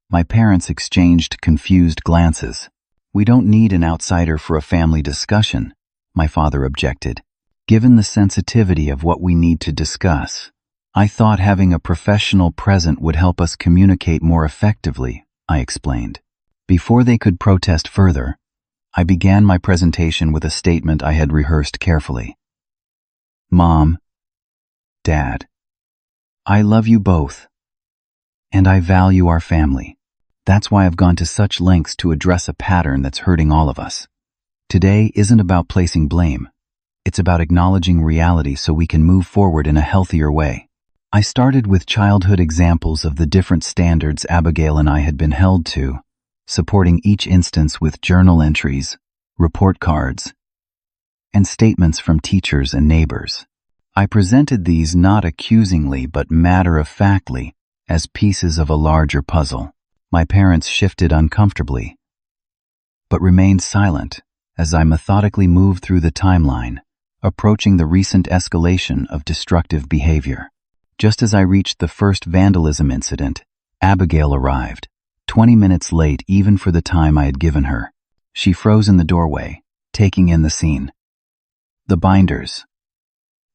My parents exchanged confused glances. "We don't need an outsider for a family discussion," my father objected. "Given the sensitivity of what we need to discuss, I thought having a professional present would help us communicate more effectively," I explained. Before they could protest further, I began my presentation with a statement I had rehearsed carefully. "Mom, Dad, I love you both, and I value our family. That's why I've gone to such lengths to address a pattern that's hurting all of us. Today isn't about placing blame. It's about acknowledging reality so we can move forward in a healthier way." I started with childhood examples of the different standards Abigail and I had been held to, supporting each instance with journal entries, report cards, and statements from teachers and neighbors. I presented these not accusingly but matter-of-factly as pieces of a larger puzzle. My parents shifted uncomfortably, but remained silent as I methodically moved through the timeline, approaching the recent escalation of destructive behavior. Just as I reached the first vandalism incident, Abigail arrived, 20 minutes late even for the time I had given her. She froze in the doorway, taking in the scene. The binders,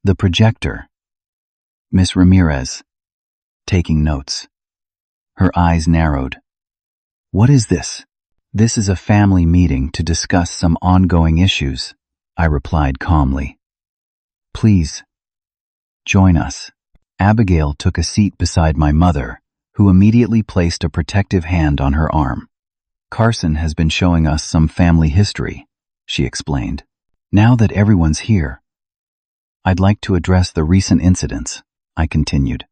the projector, Miss Ramirez, taking notes. Her eyes narrowed. "What is this?" "This is a family meeting to discuss some ongoing issues," I replied calmly. "Please, join us." Abigail took a seat beside my mother, who immediately placed a protective hand on her arm. "Carson has been showing us some family history," she explained. "Now that everyone's here, I'd like to address the recent incidents," I continued,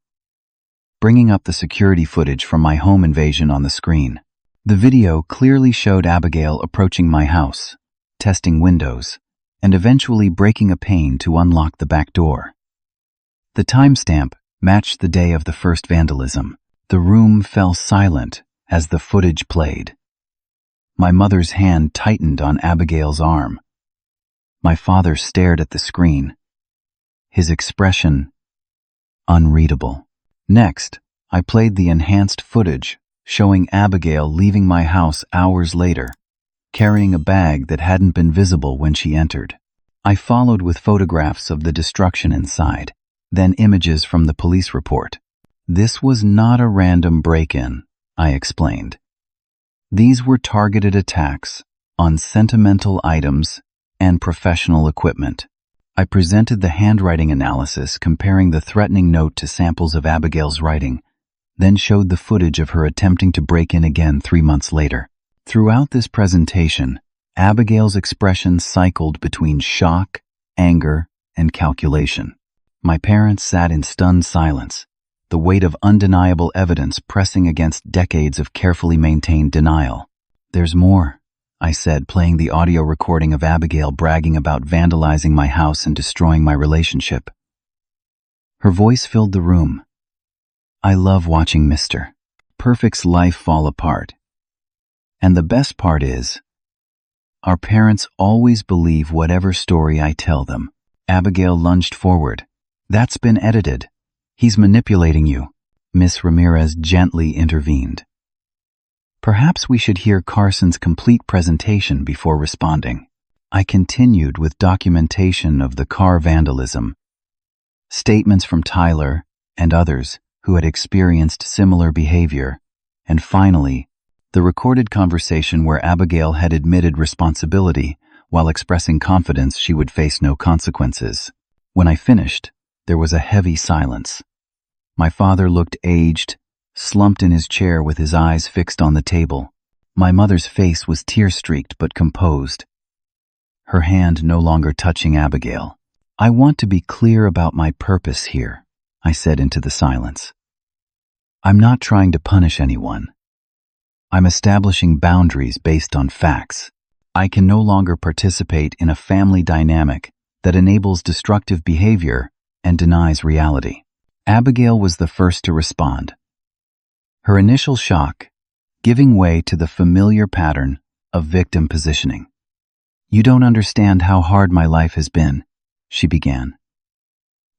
bringing up the security footage from my home invasion on the screen. The video clearly showed Abigail approaching my house, testing windows, and eventually breaking a pane to unlock the back door. The timestamp matched the day of the first vandalism. The room fell silent as the footage played. My mother's hand tightened on Abigail's arm. My father stared at the screen, his expression unreadable. Next, I played the enhanced footage showing Abigail leaving my house hours later, carrying a bag that hadn't been visible when she entered. I followed with photographs of the destruction inside, then images from the police report. "This was not a random break-in," I explained. "These were targeted attacks on sentimental items and professional equipment." I presented the handwriting analysis comparing the threatening note to samples of Abigail's writing, then showed the footage of her attempting to break in again 3 months later. Throughout this presentation, Abigail's expression cycled between shock, anger, and calculation. My parents sat in stunned silence, the weight of undeniable evidence pressing against decades of carefully maintained denial. "There's more," I said, playing the audio recording of Abigail bragging about vandalizing my house and destroying my relationship. Her voice filled the room. "I love watching Mr. Perfect's life fall apart. And the best part is, our parents always believe whatever story I tell them." Abigail lunged forward. "That's been edited. He's manipulating you," Miss Ramirez gently intervened. "Perhaps we should hear Carson's complete presentation before responding." I continued with documentation of the car vandalism, statements from Tyler and others who had experienced similar behavior, and finally, the recorded conversation where Abigail had admitted responsibility while expressing confidence she would face no consequences. When I finished, there was a heavy silence. My father looked aged, slumped in his chair with his eyes fixed on the table. My mother's face was tear-streaked but composed, her hand no longer touching Abigail. "I want to be clear about my purpose here," I said into the silence. "I'm not trying to punish anyone. I'm establishing boundaries based on facts. I can no longer participate in a family dynamic that enables destructive behavior and denies reality." Abigail was the first to respond, her initial shock giving way to the familiar pattern of victim positioning. "You don't understand how hard my life has been," she began,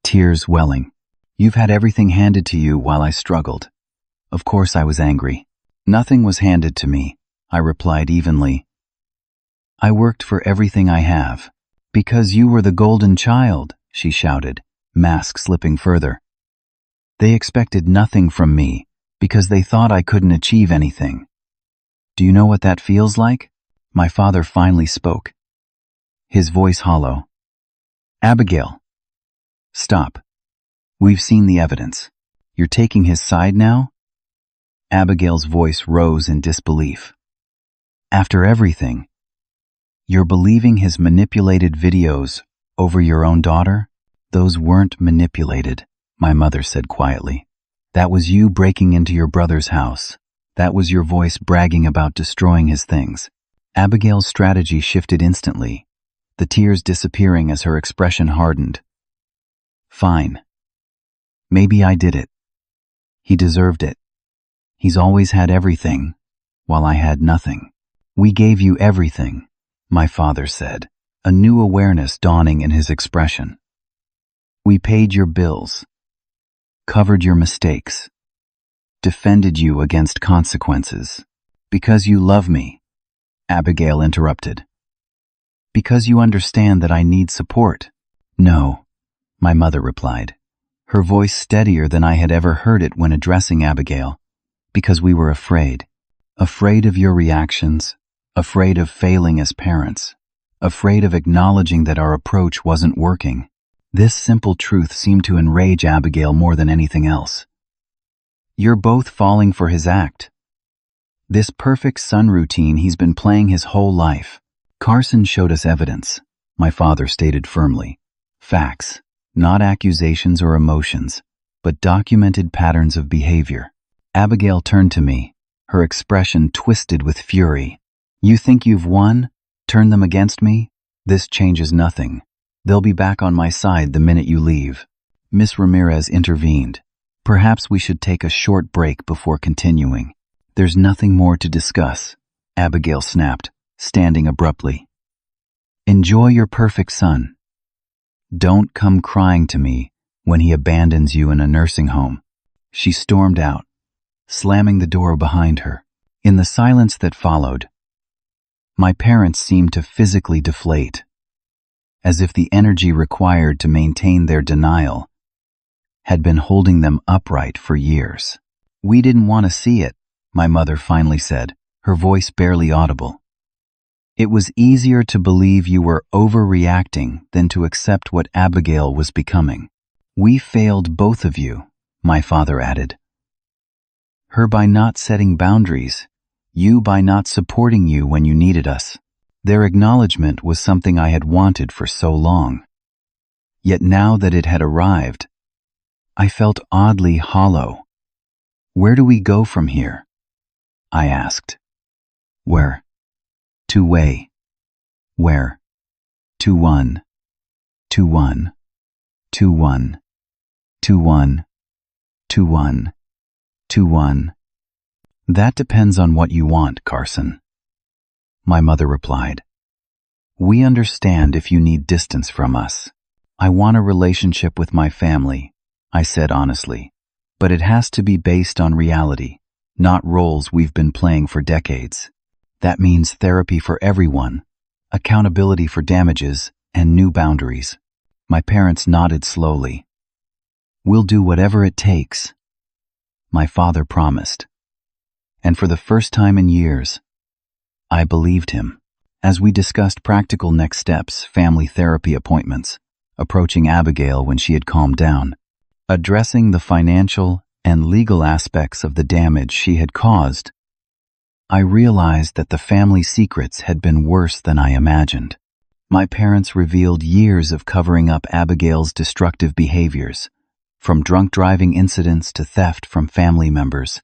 tears welling. "You've had everything handed to you while I struggled. Of course I was angry." "Nothing was handed to me," I replied evenly. "I worked for everything I have." "Because you were the golden child," she shouted, mask slipping further. "They expected nothing from me because they thought I couldn't achieve anything. Do you know what that feels like?" My father finally spoke, his voice hollow. "Abigail, stop. We've seen the evidence. You're taking his side now?" Abigail's voice rose in disbelief. "After everything, you're believing his manipulated videos over your own daughter?" "Those weren't manipulated," my mother said quietly. "That was you breaking into your brother's house. That was your voice bragging about destroying his things." Abigail's strategy shifted instantly, the tears disappearing as her expression hardened. "Fine. Maybe I did it. He deserved it. He's always had everything, while I had nothing." "We gave you everything," my father said, a new awareness dawning in his expression. "We paid your bills, covered your mistakes, defended you against consequences." "Because you love me," Abigail interrupted. "Because you understand that I need support." "No," my mother replied, her voice steadier than I had ever heard it when addressing Abigail. "Because we were afraid. Afraid of your reactions, afraid of failing as parents, afraid of acknowledging that our approach wasn't working." This simple truth seemed to enrage Abigail more than anything else. "You're both falling for his act. This perfect son routine he's been playing his whole life. Carson showed us evidence," my father stated firmly. "Facts, not accusations or emotions, but documented patterns of behavior." Abigail turned to me, her expression twisted with fury. "You think you've won? Turn them against me? This changes nothing. They'll be back on my side the minute you leave." Miss Ramirez intervened. "Perhaps we should take a short break before continuing. There's nothing more to discuss," Abigail snapped, standing abruptly. "Enjoy your perfect son. Don't come crying to me when he abandons you in a nursing home." She stormed out, slamming the door behind her. In the silence that followed, my parents seemed to physically deflate, as if the energy required to maintain their denial had been holding them upright for years. "We didn't want to see it," my mother finally said, her voice barely audible. "It was easier to believe you were overreacting than to accept what Abigail was becoming. We failed both of you," my father added. "Her by not setting boundaries, you by not supporting you when you needed us." Their acknowledgement was something I had wanted for so long. Yet now that it had arrived, I felt oddly hollow. "Where do we go from here?" I asked. "Where?" "To way." "Where?" "To one. To one. To one. To one. To one. To one." "That depends on what you want, Carson," my mother replied. "We understand if you need distance from us." "I want a relationship with my family," I said honestly, "but it has to be based on reality, not roles we've been playing for decades. That means therapy for everyone, accountability for damages, and new boundaries." My parents nodded slowly. "We'll do whatever it takes," my father promised. And for the first time in years, I believed him. As we discussed practical next steps, family therapy appointments, approaching Abigail when she had calmed down, addressing the financial and legal aspects of the damage she had caused, I realized that the family secrets had been worse than I imagined. My parents revealed years of covering up Abigail's destructive behaviors, from drunk driving incidents to theft from family members,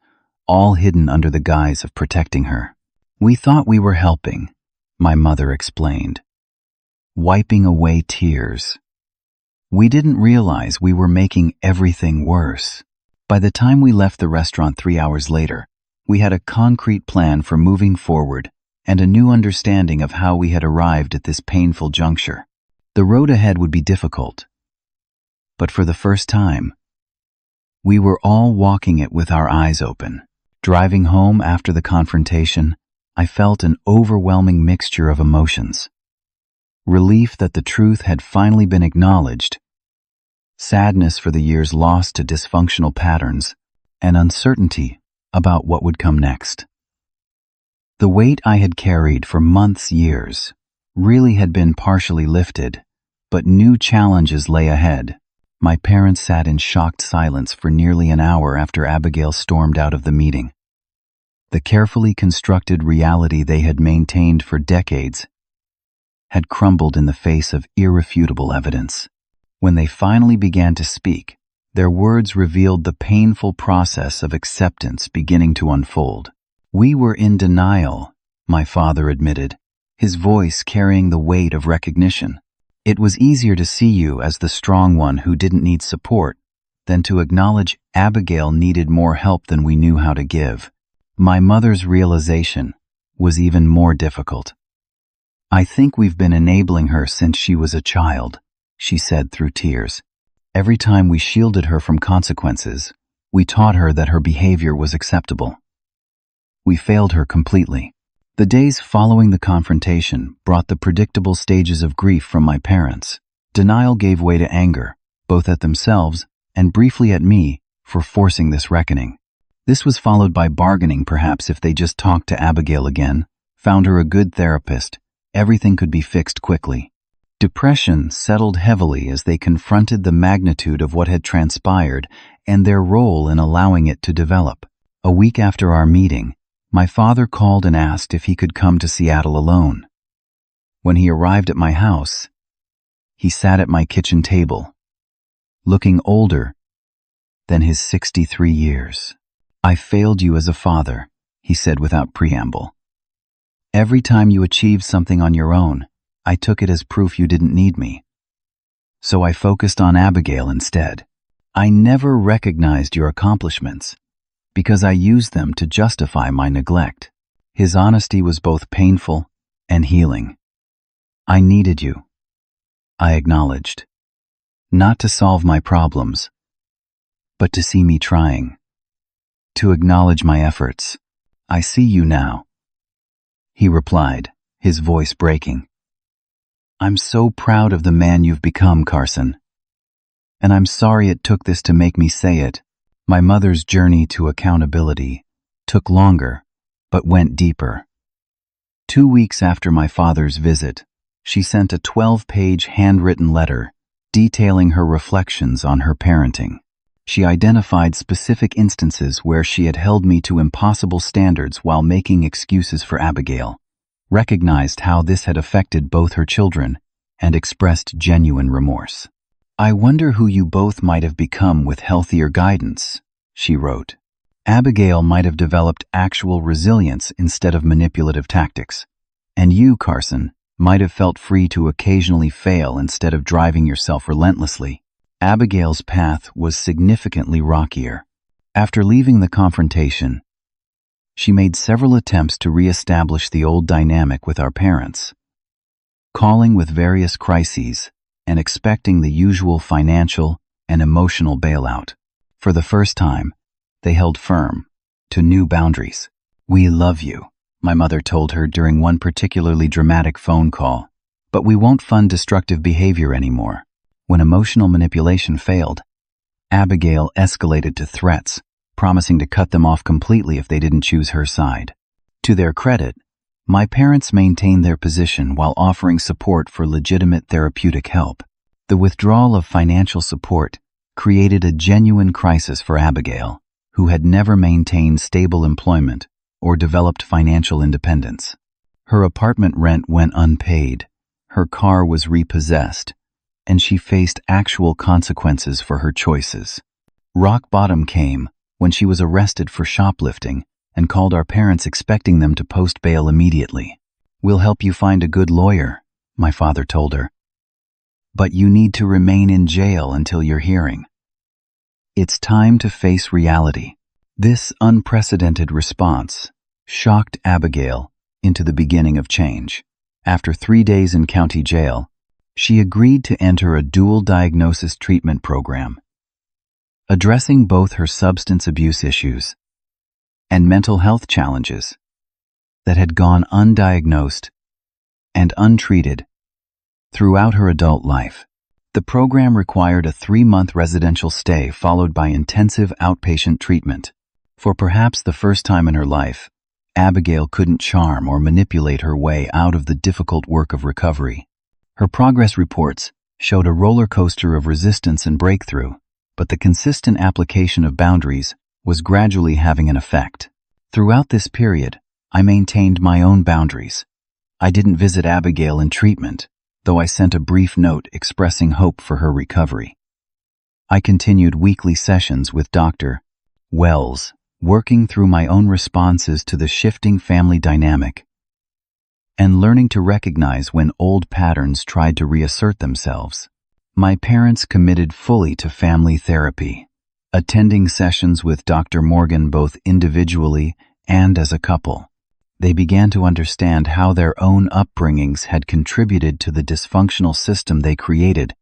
all hidden under the guise of protecting her. "We thought we were helping," my mother explained, wiping away tears. "We didn't realize we were making everything worse." By the time we left the restaurant 3 hours later, we had a concrete plan for moving forward and a new understanding of how we had arrived at this painful juncture. The road ahead would be difficult, but for the first time, we were all walking it with our eyes open. Driving home after the confrontation, I felt an overwhelming mixture of emotions. Relief that the truth had finally been acknowledged, sadness for the years lost to dysfunctional patterns, and uncertainty about what would come next. The weight I had carried for months, years, really had been partially lifted, but new challenges lay ahead. My parents sat in shocked silence for nearly an hour after Abigail stormed out of the meeting. The carefully constructed reality they had maintained for decades had crumbled in the face of irrefutable evidence. When they finally began to speak, their words revealed the painful process of acceptance beginning to unfold. "We were in denial," my father admitted, his voice carrying the weight of recognition. "It was easier to see you as the strong one who didn't need support than to acknowledge Abigail needed more help than we knew how to give." My mother's realization was even more difficult. "I think we've been enabling her since she was a child," she said through tears. "Every time we shielded her from consequences, we taught her that her behavior was acceptable. We failed her completely." The days following the confrontation brought the predictable stages of grief from my parents. Denial gave way to anger, both at themselves and briefly at me for forcing this reckoning. This was followed by bargaining. Perhaps if they just talked to Abigail again, found her a good therapist, everything could be fixed quickly. Depression settled heavily as they confronted the magnitude of what had transpired and their role in allowing it to develop. A week after our meeting, my father called and asked if he could come to Seattle alone. When he arrived at my house, he sat at my kitchen table, looking older than his 63 years. "I failed you as a father," he said without preamble. "Every time you achieved something on your own, I took it as proof you didn't need me. So I focused on Abigail instead. I never recognized your accomplishments because I used them to justify my neglect." His honesty was both painful and healing. "I needed you," I acknowledged, "not to solve my problems, but to see me trying, to acknowledge my efforts. I see you now," he replied, his voice breaking. "I'm so proud of the man you've become, Carson. And I'm sorry it took this to make me say it." My mother's journey to accountability took longer, but went deeper. 2 weeks after my father's visit, she sent a 12-page handwritten letter detailing her reflections on her parenting. She identified specific instances where she had held me to impossible standards while making excuses for Abigail, recognized how this had affected both her children, and expressed genuine remorse. "I wonder who you both might have become with healthier guidance," she wrote. "Abigail might have developed actual resilience instead of manipulative tactics. And you, Carson, might have felt free to occasionally fail instead of driving yourself relentlessly." Abigail's path was significantly rockier. After leaving the confrontation, she made several attempts to re-establish the old dynamic with our parents, calling with various crises and expecting the usual financial and emotional bailout. For the first time, they held firm to new boundaries. "We love you," my mother told her during one particularly dramatic phone call, "but we won't fund destructive behavior anymore." When emotional manipulation failed, Abigail escalated to threats, promising to cut them off completely if they didn't choose her side. To their credit, my parents maintained their position while offering support for legitimate therapeutic help. The withdrawal of financial support created a genuine crisis for Abigail, who had never maintained stable employment or developed financial independence. Her apartment rent went unpaid, her car was repossessed, and she faced actual consequences for her choices. Rock bottom came when she was arrested for shoplifting and called our parents expecting them to post bail immediately. "We'll help you find a good lawyer," my father told her, "but you need to remain in jail until your hearing. It's time to face reality." This unprecedented response shocked Abigail into the beginning of change. After 3 days in county jail, she agreed to enter a dual diagnosis treatment program, addressing both her substance abuse issues and mental health challenges that had gone undiagnosed and untreated throughout her adult life. The program required a 3-month residential stay followed by intensive outpatient treatment. For perhaps the first time in her life, Abigail couldn't charm or manipulate her way out of the difficult work of recovery. Her progress reports showed a roller coaster of resistance and breakthrough, but the consistent application of boundaries was gradually having an effect. Throughout this period, I maintained my own boundaries. I didn't visit Abigail in treatment, though I sent a brief note expressing hope for her recovery. I continued weekly sessions with Dr. Wells, working through my own responses to the shifting family dynamic and learning to recognize when old patterns tried to reassert themselves. My parents committed fully to family therapy, attending sessions with Dr. Morgan both individually and as a couple. They began to understand how their own upbringings had contributed to the dysfunctional system they created,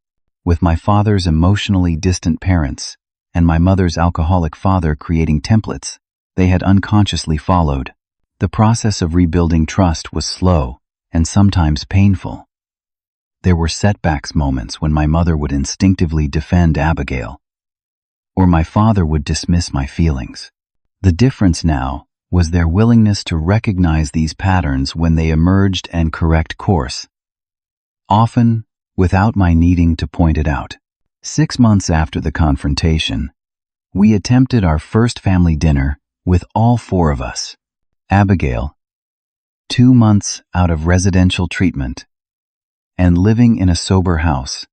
with my father's emotionally distant parents and my mother's alcoholic father creating templates they had unconsciously followed. The process of rebuilding trust was slow and sometimes painful. There were setbacks moments when my mother would instinctively defend Abigail, or my father would dismiss my feelings. The difference now was their willingness to recognize these patterns when they emerged and correct course, often without my needing to point it out. 6 months after the confrontation, we attempted our first family dinner with all 4 of us. Abigail, 2 months out of residential treatment and living in a sober house,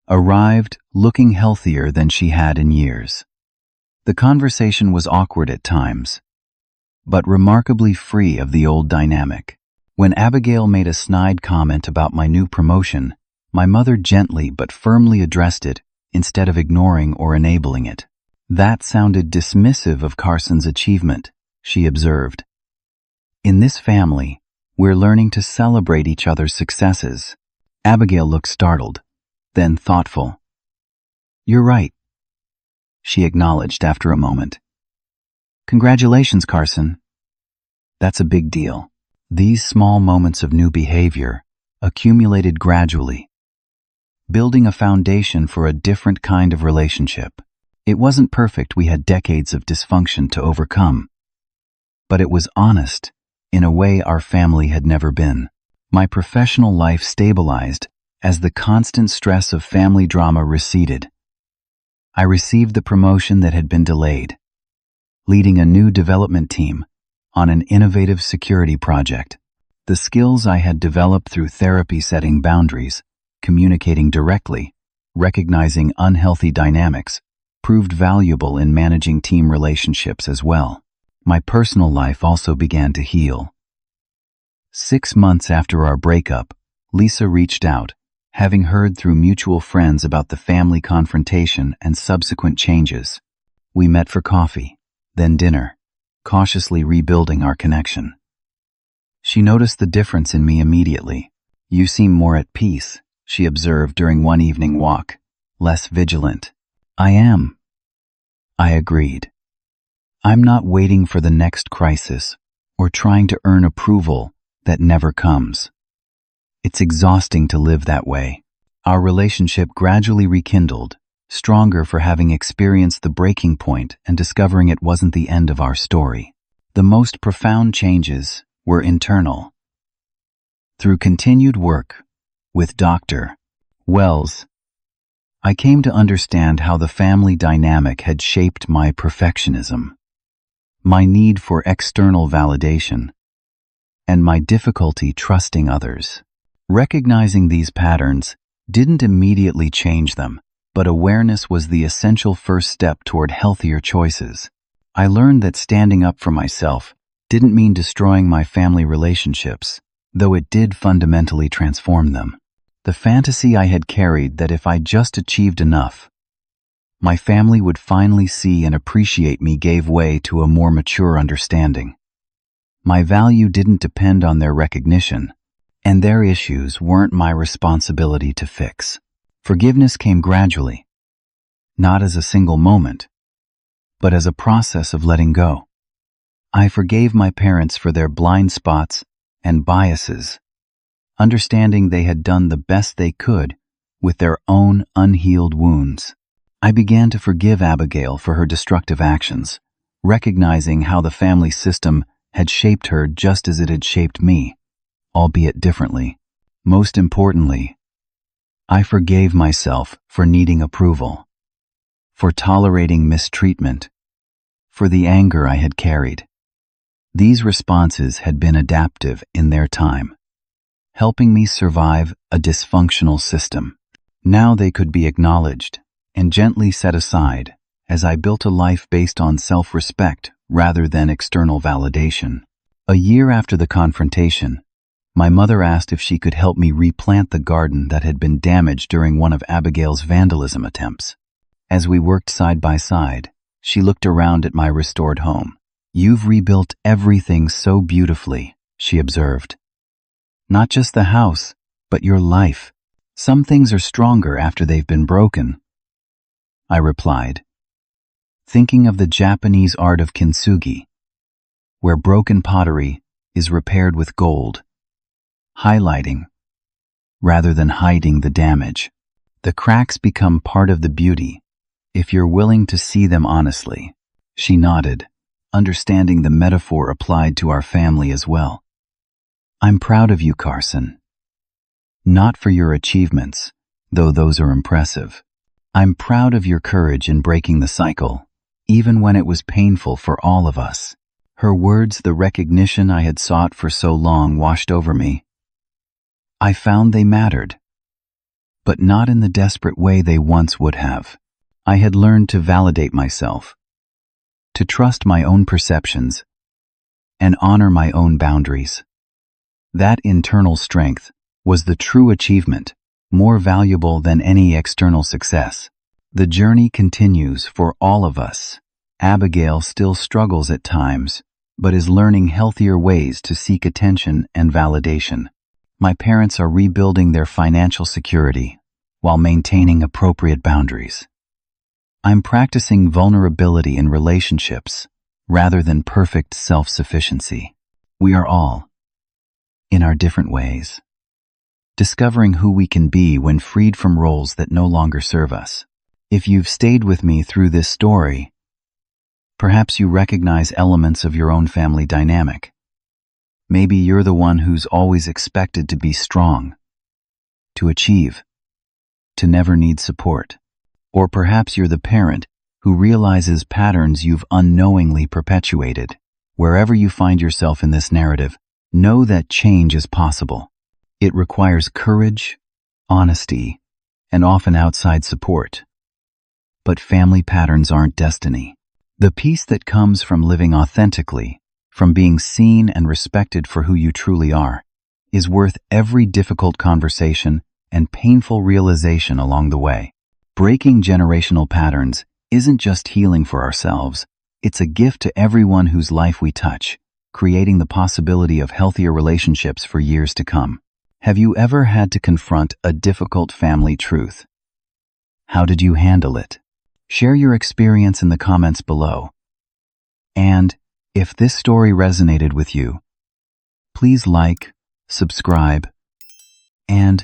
arrived looking healthier than she had in years. The conversation was awkward at times, but remarkably free of the old dynamic. When Abigail made a snide comment about my new promotion, my mother gently but firmly addressed it instead of ignoring or enabling it. "That sounded dismissive of Carson's achievement," she observed. "In this family, we're learning to celebrate each other's successes." Abigail looked startled, then thoughtful. "You're right," she acknowledged after a moment. "Congratulations, Carson. That's a big deal." These small moments of new behavior accumulated gradually, building a foundation for a different kind of relationship. It wasn't perfect, we had decades of dysfunction to overcome, but it was honest in a way our family had never been. My professional life stabilized as the constant stress of family drama receded. I received the promotion that had been delayed, leading a new development team on an innovative security project. The skills I had developed through therapy, setting boundaries, communicating directly, recognizing unhealthy dynamics proved valuable in managing team relationships as well. My personal life also began to heal. 6 months after our breakup, Lisa reached out, having heard through mutual friends about the family confrontation and subsequent changes. We met for coffee, then dinner, cautiously rebuilding our connection. She noticed the difference in me immediately. "You seem more at peace," she observed during one evening walk. "Less vigilant." "I am," I agreed. "I'm not waiting for the next crisis or trying to earn approval that never comes. It's exhausting to live that way." Our relationship gradually rekindled, stronger for having experienced the breaking point and discovering it wasn't the end of our story. The most profound changes were internal. Through continued work with Dr. Wells, I came to understand how the family dynamic had shaped my perfectionism, my need for external validation, and my difficulty trusting others. Recognizing these patterns didn't immediately change them, but awareness was the essential first step toward healthier choices. I learned that standing up for myself didn't mean destroying my family relationships, though it did fundamentally transform them. The fantasy I had carried that if I just achieved enough, my family would finally see and appreciate me gave way to a more mature understanding. My value didn't depend on their recognition, and their issues weren't my responsibility to fix. Forgiveness came gradually, not as a single moment, but as a process of letting go. I forgave my parents for their blind spots and biases, understanding they had done the best they could with their own unhealed wounds. I began to forgive Abigail for her destructive actions, recognizing how the family system had shaped her just as it had shaped me, albeit differently. Most importantly, I forgave myself for needing approval, for tolerating mistreatment, for the anger I had carried. These responses had been adaptive in their time, helping me survive a dysfunctional system. Now they could be acknowledged and gently set aside as I built a life based on self-respect rather than external validation. A year after the confrontation, my mother asked if she could help me replant the garden that had been damaged during one of Abigail's vandalism attempts. As we worked side by side, she looked around at my restored home. "You've rebuilt everything so beautifully," she observed. "Not just the house, but your life. Some things are stronger after they've been broken," I replied, thinking of the Japanese art of kintsugi, where broken pottery is repaired with gold, highlighting rather than hiding the damage. The cracks become part of the beauty if you're willing to see them honestly. She nodded, understanding the metaphor applied to our family as well. "I'm proud of you, Carson. Not for your achievements, though those are impressive. I'm proud of your courage in breaking the cycle, even when it was painful for all of us." Her words, the recognition I had sought for so long, washed over me. I found they mattered, but not in the desperate way they once would have. I had learned to validate myself, to trust my own perceptions, and honor my own boundaries. That internal strength was the true achievement, more valuable than any external success. The journey continues for all of us. Abigail still struggles at times, but is learning healthier ways to seek attention and validation. My parents are rebuilding their financial security while maintaining appropriate boundaries. I'm practicing vulnerability in relationships rather than perfect self-sufficiency. We are all, in our different ways, discovering who we can be when freed from roles that no longer serve us. If you've stayed with me through this story, perhaps you recognize elements of your own family dynamic. Maybe you're the one who's always expected to be strong, to achieve, to never need support. Or perhaps you're the parent who realizes patterns you've unknowingly perpetuated. Wherever you find yourself in this narrative, know that change is possible. It requires courage, honesty, and often outside support. But family patterns aren't destiny. The peace that comes from living authentically, from being seen and respected for who you truly are, is worth every difficult conversation and painful realization along the way. Breaking generational patterns isn't just healing for ourselves, it's a gift to everyone whose life we touch, creating the possibility of healthier relationships for years to come. Have you ever had to confront a difficult family truth? How did you handle it? Share your experience in the comments below. And if this story resonated with you, please like, subscribe, and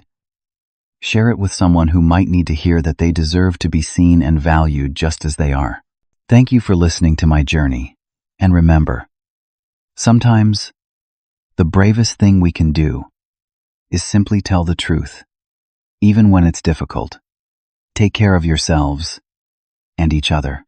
share it with someone who might need to hear that they deserve to be seen and valued just as they are. Thank you for listening to my journey. And remember, sometimes the bravest thing we can do is simply tell the truth, even when it's difficult. Take care of yourselves and each other.